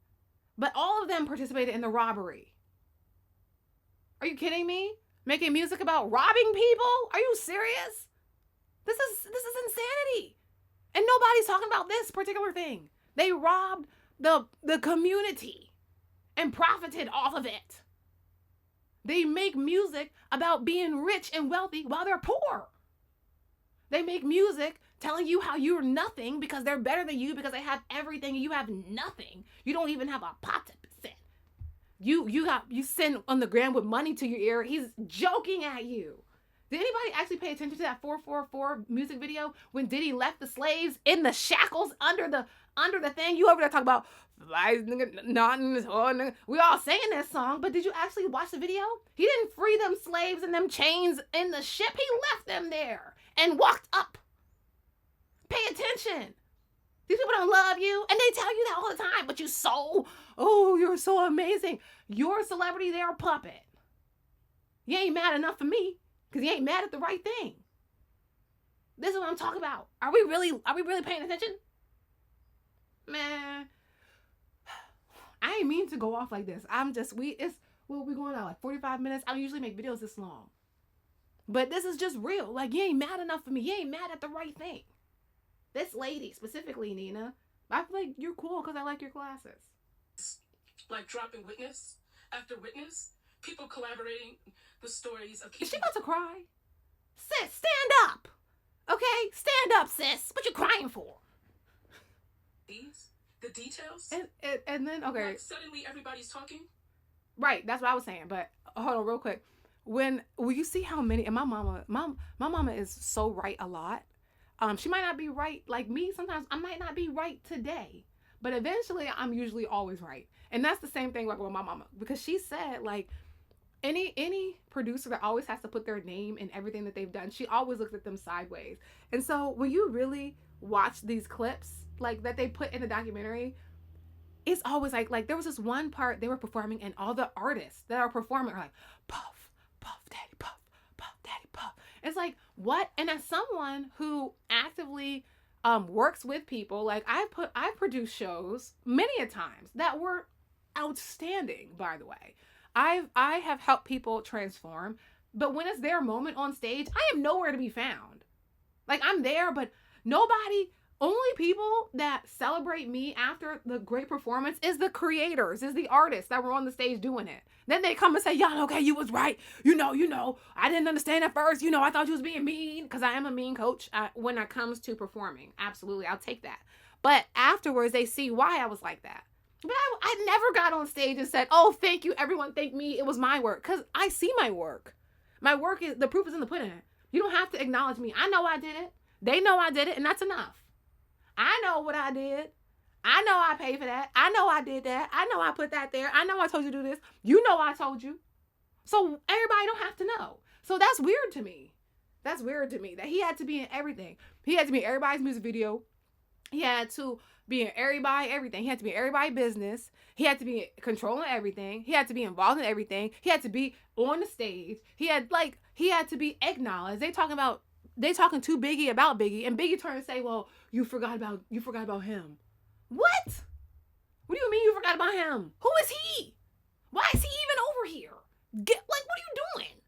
But all of them participated in the robbery. Are you kidding me? Making music about robbing people? Are you serious? This is insanity. And nobody's talking about this particular thing. They robbed the community and profited off of it. They make music about being rich and wealthy while they're poor. They make music telling you how you're nothing because they're better than you because they have everything and you have nothing. You don't even have a pot to send. You send on the ground with money to your ear. He's joking at you. Did anybody actually pay attention to that 444 music video when Diddy left the slaves in the shackles under the thing? You over there talking about we all saying that song, but did you actually watch the video? He didn't free them slaves and them chains in the ship. He left them there and walked up. Pay attention. These people don't love you, and they tell you that all the time, but you're so amazing. You're a celebrity, they're a puppet. You ain't mad enough for me, because you ain't mad at the right thing. This is what I'm talking about. Are we really paying attention? Man, I ain't mean to go off like this. We're going out like 45 minutes. I don't usually make videos this long. But this is just real. Like, you ain't mad enough for me. You ain't mad at the right thing. This lady, specifically, Nina, I feel like you're cool because I like your glasses. Like dropping witness after witness, people collaborating the stories of... Is she about to cry? Sis, stand up. Okay? Stand up, sis. What you crying for? The details. And then, okay. Like suddenly everybody's talking. Right, that's what I was saying. But hold on real quick. When you see how many, and my mama is so right a lot. She might not be right like me. Sometimes I might not be right today, but eventually I'm usually always right. And that's the same thing like with my mama, because she said like any producer that always has to put their name in everything that they've done, she always looks at them sideways. And so when you really watch these clips like that they put in the documentary, it's always like there was this one part they were performing and all the artists that are performing are like, puff, puff, daddy, puff, puff, daddy, puff. It's like, what? And as someone who actively works with people, like I produced shows many a times that were outstanding, by the way. I have helped people transform, but when it's their moment on stage, I am nowhere to be found. Like, I'm there, but only people that celebrate me after the great performance is the creators, is the artists that were on the stage doing it. Then they come and say, yeah, okay, you was right. You know, I didn't understand at first. I thought you was being mean, because I am a mean coach when it comes to performing. Absolutely, I'll take that. But afterwards, they see why I was like that. But I never got on stage and said, oh, thank you, everyone, thank me. It was my work, because I see my work. My work is, the proof is in the pudding. You don't have to acknowledge me. I know I did it. They know I did it, and that's enough. I know what I did. I know I paid for that. I know I did that. I know I put that there. I know I told you to do this. You know I told you. So everybody don't have to know. So that's weird to me. That's weird to me that he had to be in everything. He had to be in everybody's music video. He had to be in everything. He had to be in everybody's business. He had to be controlling everything. He had to be involved in everything. He had to be on the stage. He had to be acknowledged. They talking to Biggie about Biggie, and Biggie turned and say, well, you forgot about him. What? What do you mean you forgot about him? Who is he? Why is he even over here? What are you doing?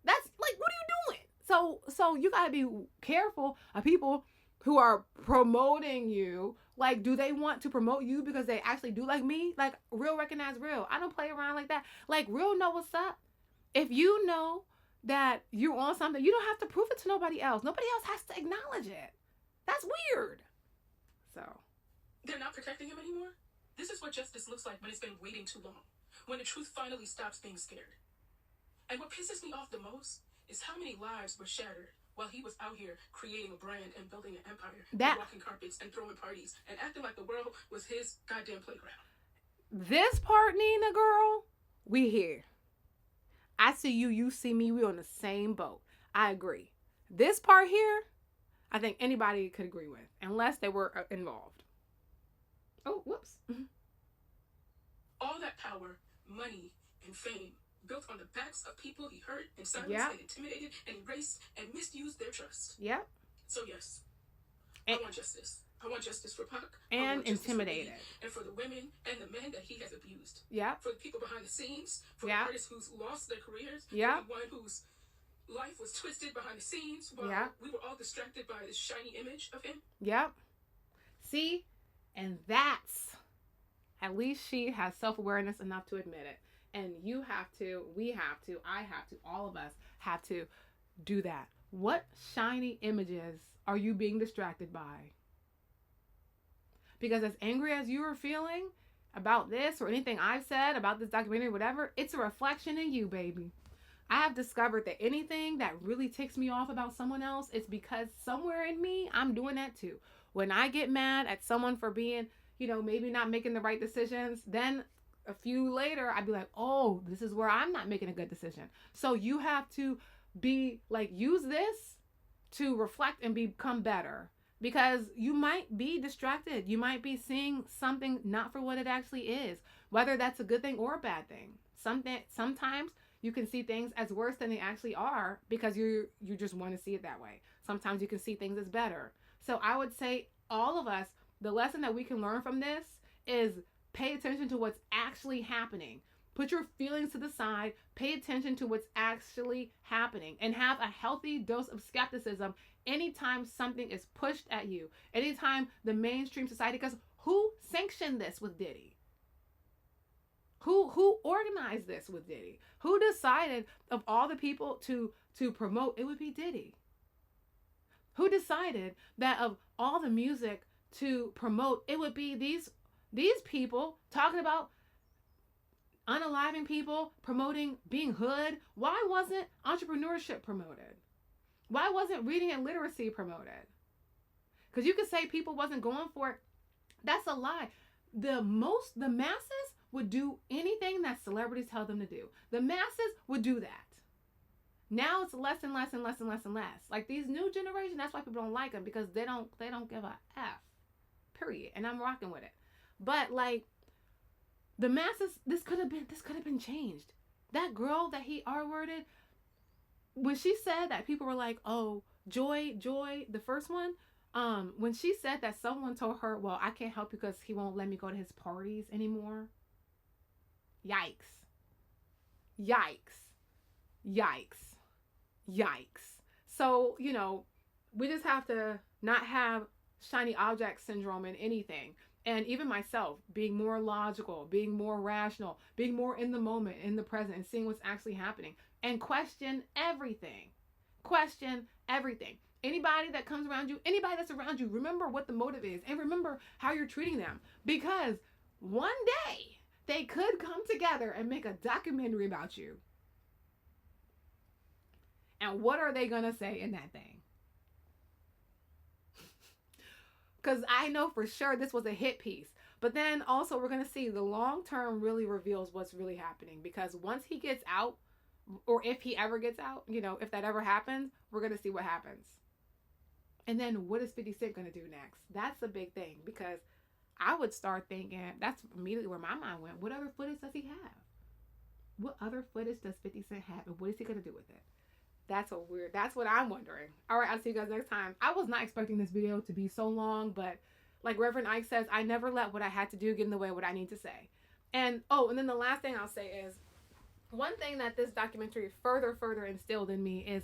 That's like, what are you doing? So you gotta be careful of people who are promoting you. Like, do they want to promote you because they actually do like me? Like, real recognize real. I don't play around like that. Like, real know what's up. If you know that you're on something, you don't have to prove it to nobody else. Nobody else has to acknowledge it. That's weird. So. They're not protecting him anymore? This is what justice looks like when it's been waiting too long. When the truth finally stops being scared. And what pisses me off the most is how many lives were shattered while he was out here creating a brand and building an empire, and walking carpets and throwing parties and acting like the world was his goddamn playground. This part, Nina, girl, we here. I see you, you see me, we on the same boat. I agree. This part here, I think anybody could agree with, unless they were involved. Oh, whoops. Mm-hmm. All that power, money, and fame built on the backs of people he hurt and silenced and intimidated and erased and misused their trust. Yep. So yes, I want justice. I want justice for Pac. And intimidated. And for the women and the men that he has abused. Yeah. For the people behind the scenes. For the artists who's lost their careers. Yeah. For the one whose life was twisted behind the scenes while we were all distracted by this shiny image of him. Yep. See? And that's At least she has self-awareness enough to admit it. And you have to, we have to, I have to, all of us have to do that. What shiny images are you being distracted by? Because as angry as you are feeling about this or anything I've said about this documentary, whatever, it's a reflection in you, baby. I have discovered that anything that really ticks me off about someone else, it's because somewhere in me, I'm doing that too. When I get mad at someone for being, maybe not making the right decisions, then a few later, I'd be like, oh, this is where I'm not making a good decision. So you have to be like, use this to reflect and become better, because you might be distracted. You might be seeing something not for what it actually is, whether that's a good thing or a bad thing. Sometimes you can see things as worse than they actually are because you just want to see it that way. Sometimes you can see things as better. So I would say all of us, the lesson that we can learn from this is pay attention to what's actually happening. Put your feelings to the side, pay attention to what's actually happening, and have a healthy dose of skepticism anytime something is pushed at you. Anytime the mainstream society, because who sanctioned this with Diddy? Who organized this with Diddy? Who decided of all the people to promote it would be Diddy? Who decided that of all the music to promote it would be these people talking about unaliving people, promoting being hood? Why wasn't entrepreneurship promoted? Why wasn't reading and literacy promoted? Because you could say people wasn't going for it. That's a lie. The masses would do anything that celebrities tell them to do. The masses would do that. Now it's less and less and less and less and less. Like these new generation, that's why people don't like them, because they don't give a F. Period. And I'm rocking with it. But like the masses, this could have been changed. That girl that he R-worded, when she said that, people were like, oh, Joy, the first one, when she said that someone told her, well, I can't help you because he won't let me go to his parties anymore. Yikes. So, we just have to not have shiny object syndrome in anything. And even myself, being more logical, being more rational, being more in the moment, in the present, and seeing what's actually happening. And question everything. Anybody that comes around you, anybody that's around you, remember what the motive is. And remember how you're treating them. Because one day, they could come together and make a documentary about you. And what are they going to say in that thing? Because I know for sure this was a hit piece. But then also we're going to see the long term really reveals what's really happening. Because once he gets out, or if he ever gets out, if that ever happens, we're going to see what happens. And then what is 50 Cent going to do next? That's a big thing. Because I would start thinking, that's immediately where my mind went. What other footage does he have? What other footage does 50 Cent have? And what is he going to do with it? That's what I'm wondering. All right, I'll see you guys next time. I was not expecting this video to be so long, but like Reverend Ike says, I never let what I had to do get in the way of what I need to say. And then the last thing I'll say is, one thing that this documentary further instilled in me is,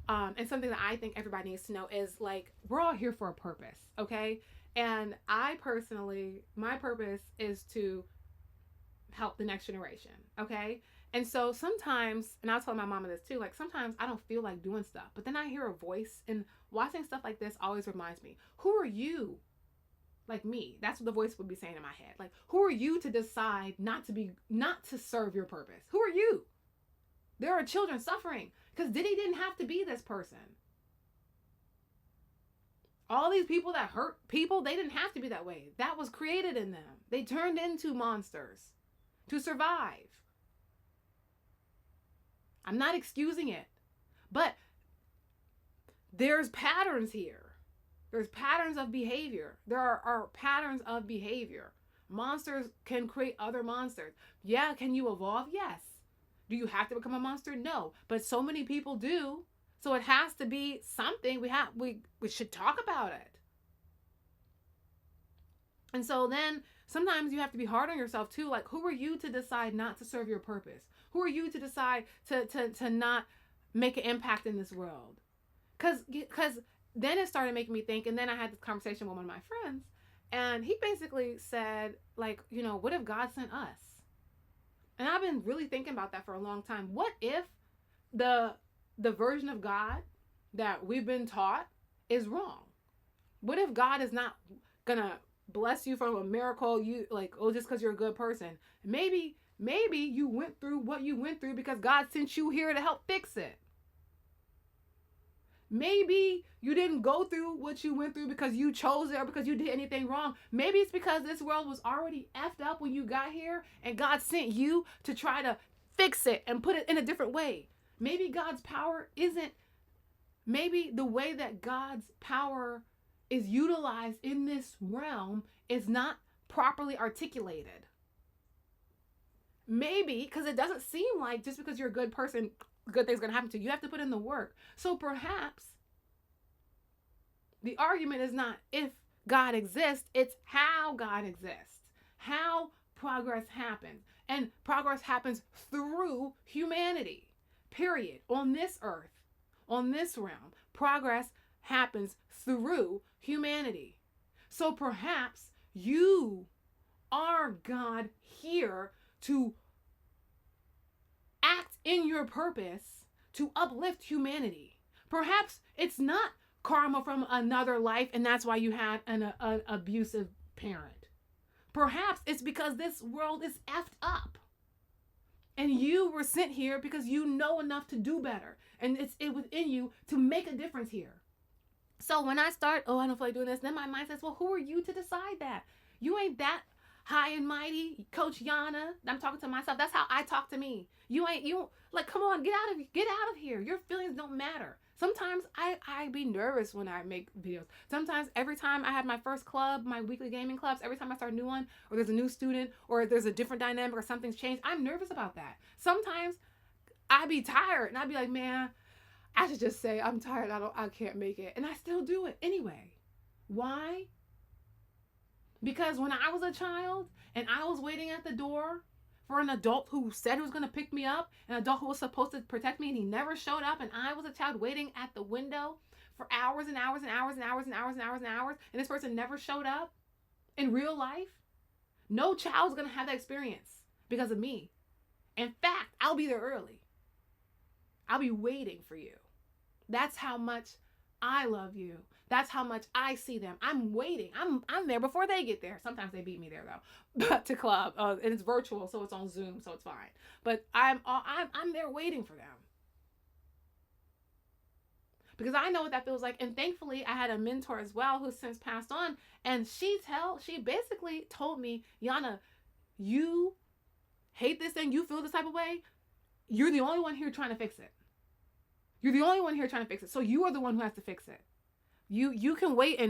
and something that I think everybody needs to know is, like, we're all here for a purpose, okay? And I personally, my purpose is to help the next generation, okay? And so sometimes, and I'll tell my mama this too, like sometimes I don't feel like doing stuff, but then I hear a voice, and watching stuff like this always reminds me, who are you? Like me. That's what the voice would be saying in my head. Like, who are you to decide not to serve your purpose? Who are you? There are children suffering because Diddy didn't have to be this person. All these people that hurt people, they didn't have to be that way. That was created in them. They turned into monsters to survive. I'm not excusing it, but there's patterns here. There's patterns of behavior. There are patterns of behavior. Monsters can create other monsters. Yeah, can you evolve? Yes. Do you have to become a monster? No, but so many people do. So it has to be something. We should talk about it. And so then sometimes you have to be hard on yourself too. Like, who are you to decide not to serve your purpose? Who are you to decide to not make an impact in this world? Because then it started making me think, and then I had this conversation with one of my friends, And he basically said, like, what if God sent us? And I've been really thinking about that for a long time. What if the version of God that we've been taught is wrong? What if God is not gonna bless you from a miracle, you like, oh, just because you're a good person? Maybe you went through what you went through because God sent you here to help fix it. Maybe you didn't go through what you went through because you chose it or because you did anything wrong. Maybe it's because this world was already effed up when you got here and God sent you to try to fix it and put it in a different way. Maybe God's power isn't, maybe the way that God's power is utilized in this realm is not properly articulated. Maybe, because it doesn't seem like just because you're a good person, good things are going to happen to you. You have to put in the work. So perhaps the argument is not if God exists, it's how God exists, how progress happens. And progress happens through humanity, period. On this earth, on this realm, progress happens through humanity. So perhaps you are God here to act in your purpose to uplift humanity. Perhaps it's not karma from another life and that's why you had an abusive parent. Perhaps it's because this world is effed up and you were sent here because you know enough to do better and it's within you to make a difference here. So when I start, I don't feel like doing this, then my mind says, well, who are you to decide that? You ain't that high and mighty, Coach Yana. I'm talking to myself. That's how I talk to me. You like, come on, get out of here. Your feelings don't matter. Sometimes I be nervous when I make videos. Sometimes every time I have my first club, my weekly gaming clubs, every time I start a new one, or there's a new student, or there's a different dynamic, or something's changed, I'm nervous about that. Sometimes I be tired and I be like, man, I should just say I'm tired. I can't make it. And I still do it anyway. Why? Because when I was a child and I was waiting at the door for an adult who said he was going to pick me up, an adult who was supposed to protect me, and he never showed up, and I was a child waiting at the window for hours and hours and hours and hours and hours and hours and hours, and this person never showed up in real life, no child's going to have that experience because of me. In fact, I'll be there early. I'll be waiting for you. That's how much I love you. That's how much I see them. I'm waiting. I'm there before they get there. Sometimes they beat me there though, but to club, and it's virtual, so it's on Zoom, so it's fine. But I'm there waiting for them because I know what that feels like. And thankfully, I had a mentor as well who's since passed on, and she basically told me, Yana, you hate this thing, you feel this type of way. You're the only one here trying to fix it. You're the only one here trying to fix it. So you are the one who has to fix it. You can wait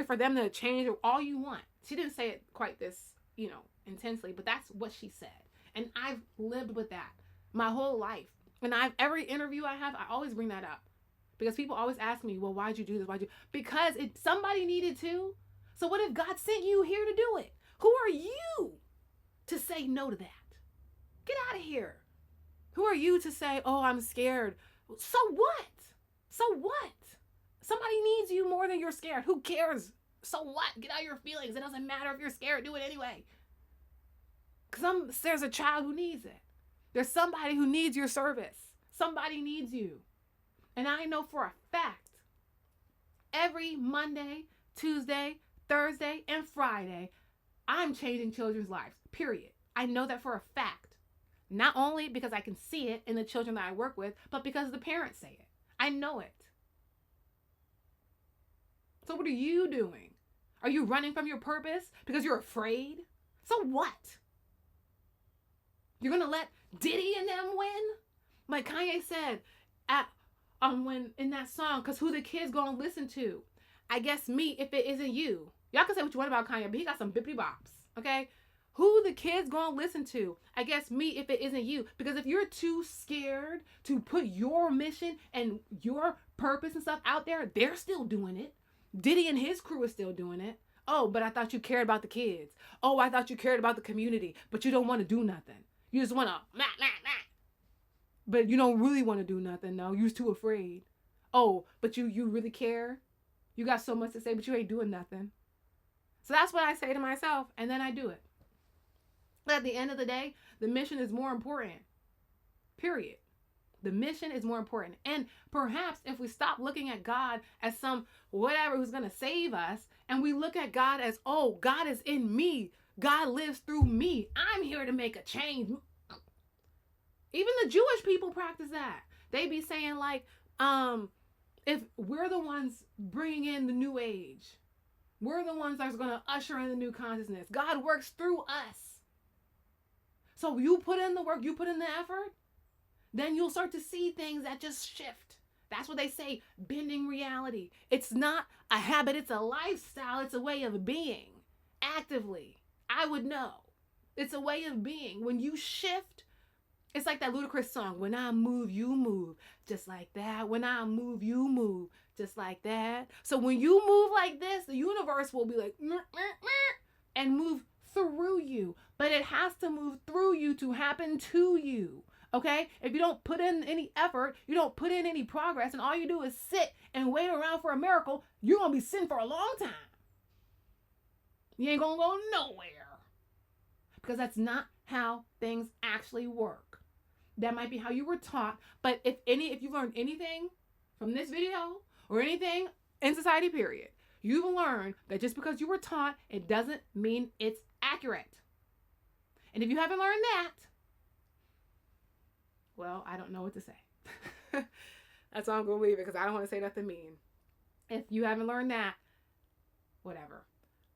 for them to change all you want. She didn't say it quite this, intensely, but that's what she said. And I've lived with that my whole life. And every interview I have, I always bring that up. Because people always ask me, well, why'd you do this? Because somebody needed to. So what if God sent you here to do it? Who are you to say no to that? Get out of here. Who are you to say, oh, I'm scared? So what? So what? Somebody needs you more than you're scared. Who cares? So what? Get out of your feelings. It doesn't matter if you're scared. Do it anyway. Because there's a child who needs it. There's somebody who needs your service. Somebody needs you. And I know for a fact, every Monday, Tuesday, Thursday, and Friday, I'm changing children's lives. Period. I know that for a fact. Not only because I can see it in the children that I work with, but because the parents say it. I know it. So what are you doing? Are you running from your purpose because you're afraid? So what? You're going to let Diddy and them win? Like Kanye said when in that song, because who the kids going to listen to? I guess me if it isn't you. Y'all can say what you want about Kanye, but he got some bippity bops, okay? Who the kids gonna listen to? I guess me if it isn't you. Because if you're too scared to put your mission and your purpose and stuff out there, they're still doing it. Diddy and his crew is still doing it. Oh, but I thought you cared about the kids. Oh, I thought you cared about the community, but you don't want to do nothing. You just want to, but you don't really want to do nothing, no. You're too afraid. Oh, but you really care? You got so much to say, but you ain't doing nothing. So that's what I say to myself, and then I do it. But at the end of the day, the mission is more important. Period. The mission is more important. And perhaps if we stop looking at God as some whatever who's going to save us, and we look at God as, oh, God is in me. God lives through me. I'm here to make a change. Even the Jewish people practice that. They be saying like, if we're the ones bringing in the new age, we're the ones that's going to usher in the new consciousness. God works through us. So you put in the work, you put in the effort, then you'll start to see things that just shift. That's what they say, bending reality. It's not a habit, it's a lifestyle, it's a way of being. Actively, I would know. It's a way of being. When you shift, it's like that Ludacris song, when I move, you move. Just like that. When I move, you move. Just like that. So when you move like this, the universe will be like, meh, meh, meh, and move through you. But it has to move through you to happen to you. Okay? If you don't put in any effort, you don't put in any progress, and all you do is sit and wait around for a miracle, you're going to be sitting for a long time. You ain't going to go nowhere. Because that's not how things actually work. That might be how you were taught, but if you learned anything from this video or anything in society, period, you've learned that just because you were taught, it doesn't mean it's accurate. And if you haven't learned that, well, I don't know what to say. That's why I'm going to leave it, because I don't want to say nothing mean. If you haven't learned that, whatever.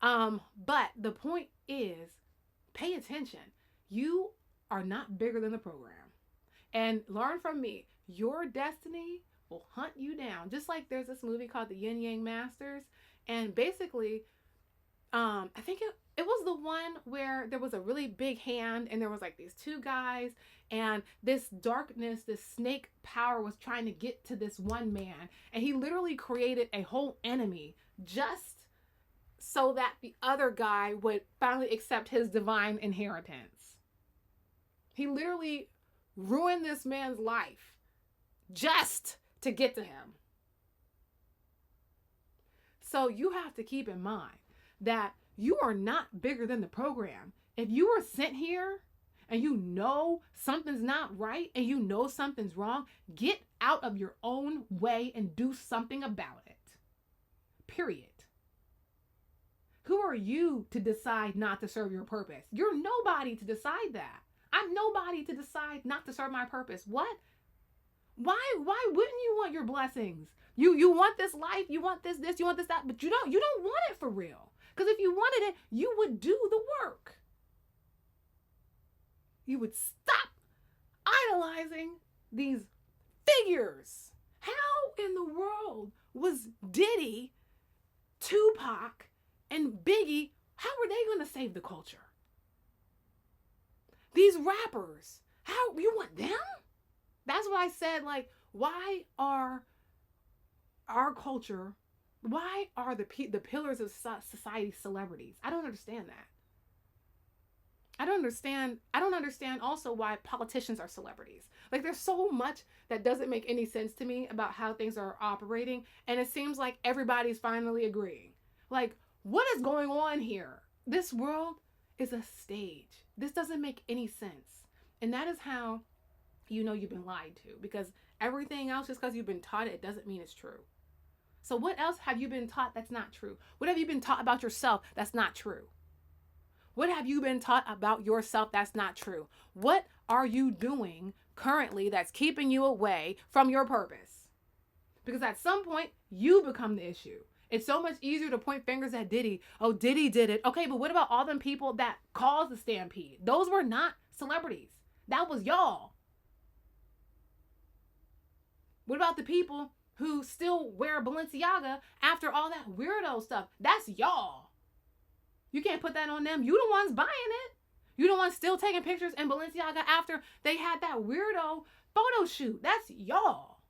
But the point is, pay attention. You are not bigger than the program. And learn from me. Your destiny will hunt you down. Just like there's this movie called The Yin Yang Masters. And basically, I think it was the one where there was a really big hand and there was like these two guys, and this darkness, this snake power was trying to get to this one man. And he literally created a whole enemy just so that the other guy would finally accept his divine inheritance. He literally ruined this man's life just to get to him. So you have to keep in mind that you are not bigger than the program. If you were sent here and you know something's not right and you know something's wrong, get out of your own way and do something about it. Period. Who are you to decide not to serve your purpose? You're nobody to decide that. I'm nobody to decide not to serve my purpose. What? Why wouldn't you want your blessings? You want this life, you want this, you want this, that, but you don't want it for real. Because if you wanted it, you would do the work. You would stop idolizing these figures. How in the world was Diddy, Tupac, and Biggie, how were they going to save the culture? These rappers, how you want them? That's what I said. Like, why are our culture, why are the pillars of society celebrities? I don't understand that. I don't understand also why politicians are celebrities. Like, there's so much that doesn't make any sense to me about how things are operating. And it seems like everybody's finally agreeing. Like, what is going on here? This world is a stage. This doesn't make any sense. And that is how you know you've been lied to. Because everything else, just because you've been taught it, doesn't mean it's true. So what else have you been taught that's not true? What have you been taught about yourself that's not true? What have you been taught about yourself that's not true? What are you doing currently that's keeping you away from your purpose? Because at some point, you become the issue. It's so much easier to point fingers at Diddy. Oh, Diddy did it. Okay, but what about all them people that caused the stampede? Those were not celebrities. That was y'all. What about the people who still wear Balenciaga after all that weirdo stuff? That's y'all. You can't put that on them. You the ones buying it. You the ones still taking pictures in Balenciaga after they had that weirdo photo shoot. That's y'all.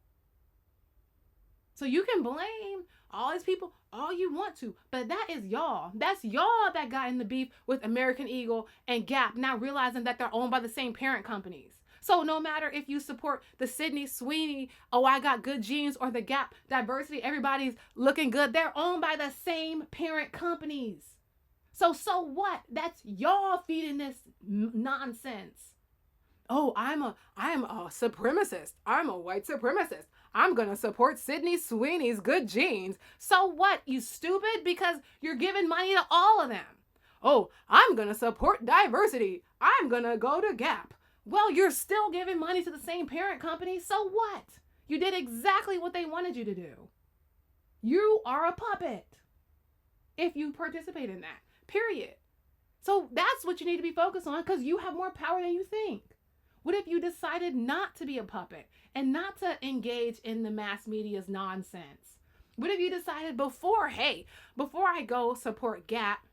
So you can blame all these people all you want to, but that is y'all. That's y'all that got in the beef with American Eagle and Gap, not realizing that they're owned by the same parent companies. So no matter if you support the Sydney Sweeney, oh, I got good genes, or the Gap diversity, everybody's looking good, they're owned by the same parent companies. So what? That's y'all feeding this nonsense. Oh, I am a supremacist. I'm a white supremacist. I'm going to support Sydney Sweeney's good genes. So what, you stupid? Because you're giving money to all of them. Oh, I'm going to support diversity. I'm going to go to Gap. Well, you're still giving money to the same parent company. So what? You did exactly what they wanted you to do. You are a puppet if you participate in that, period. So that's what you need to be focused on, because you have more power than you think. What if you decided not to be a puppet and not to engage in the mass media's nonsense? What if you decided before I go support Gap,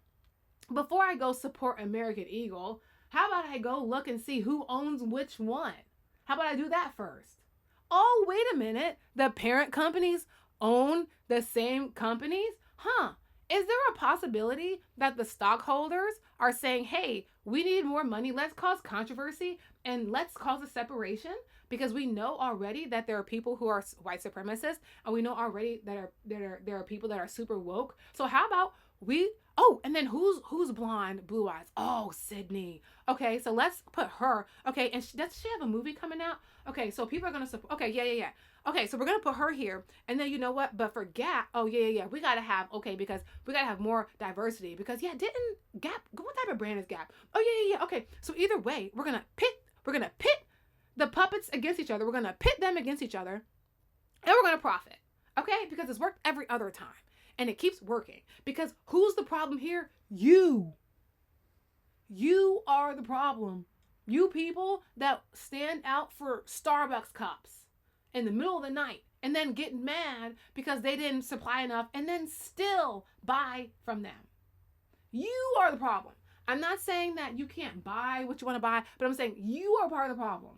before I go support American Eagle, how about I go look and see who owns which one? How about I do that first? Oh, wait a minute. The parent companies own the same companies? Is there a possibility that the stockholders are saying, hey, we need more money, let's cause controversy and let's cause a separation? Because we know already that there are people who are white supremacists, and we know already that there are people that are super woke. So how about and then who's blonde, blue eyes? Oh, Sydney. Okay, so let's put her. Okay, and does she have a movie coming out? Okay, so people are going to support. Okay, yeah. Okay, so we're going to put her here. And then you know what? But for Gap, we got to have, because we got to have more diversity. Because, didn't Gap, what type of brand is Gap? Oh, yeah. Okay, so either way, we're going to pit the puppets against each other. We're going to pit them against each other. And we're going to profit. Okay, because it's worked every other time. And it keeps working. Because who's the problem here? You. You are the problem. You people that stand out for Starbucks cups in the middle of the night and then get mad because they didn't supply enough and then still buy from them. You are the problem. I'm not saying that you can't buy what you want to buy, but I'm saying you are part of the problem.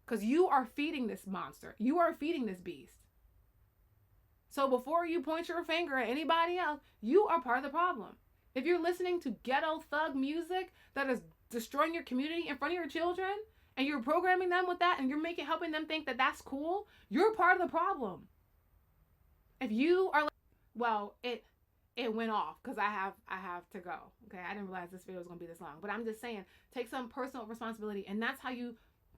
Because you are feeding this monster. You are feeding this beast. So before you point your finger at anybody else, you are part of the problem. If you're listening to ghetto thug music that is destroying your community in front of your children, and you're programming them with that, and you're helping them think that that's cool, you're part of the problem. If you are, it went off because I have to go. Okay, I didn't realize this video was gonna be this long, but I'm just saying, take some personal responsibility, and that's how you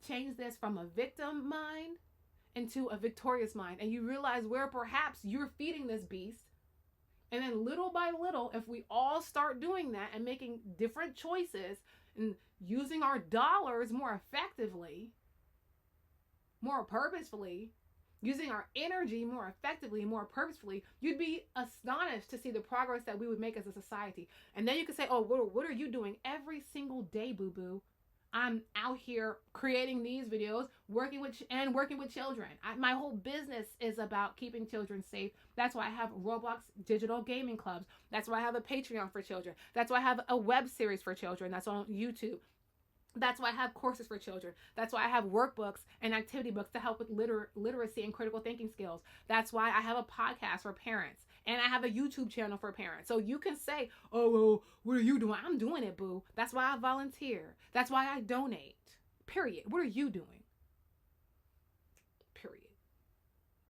change this from a victim mind into a victorious mind, and you realize where perhaps you're feeding this beast. And then little by little, if we all start doing that and making different choices and using our dollars more effectively, more purposefully, using our energy more effectively, more purposefully, you'd be astonished to see the progress that we would make as a society. And then you could say, oh, what are you doing every single day, boo-boo? I'm out here creating these videos, working with children. My whole business is about keeping children safe. That's why I have Roblox digital gaming clubs. That's why I have a Patreon for children. That's why I have a web series for children that's on YouTube. That's why I have courses for children. That's why I have workbooks and activity books to help with literacy and critical thinking skills. That's why I have a podcast for parents. And I have a YouTube channel for parents. So you can say, oh, well, what are you doing? I'm doing it, boo. That's why I volunteer. That's why I donate. Period. What are you doing?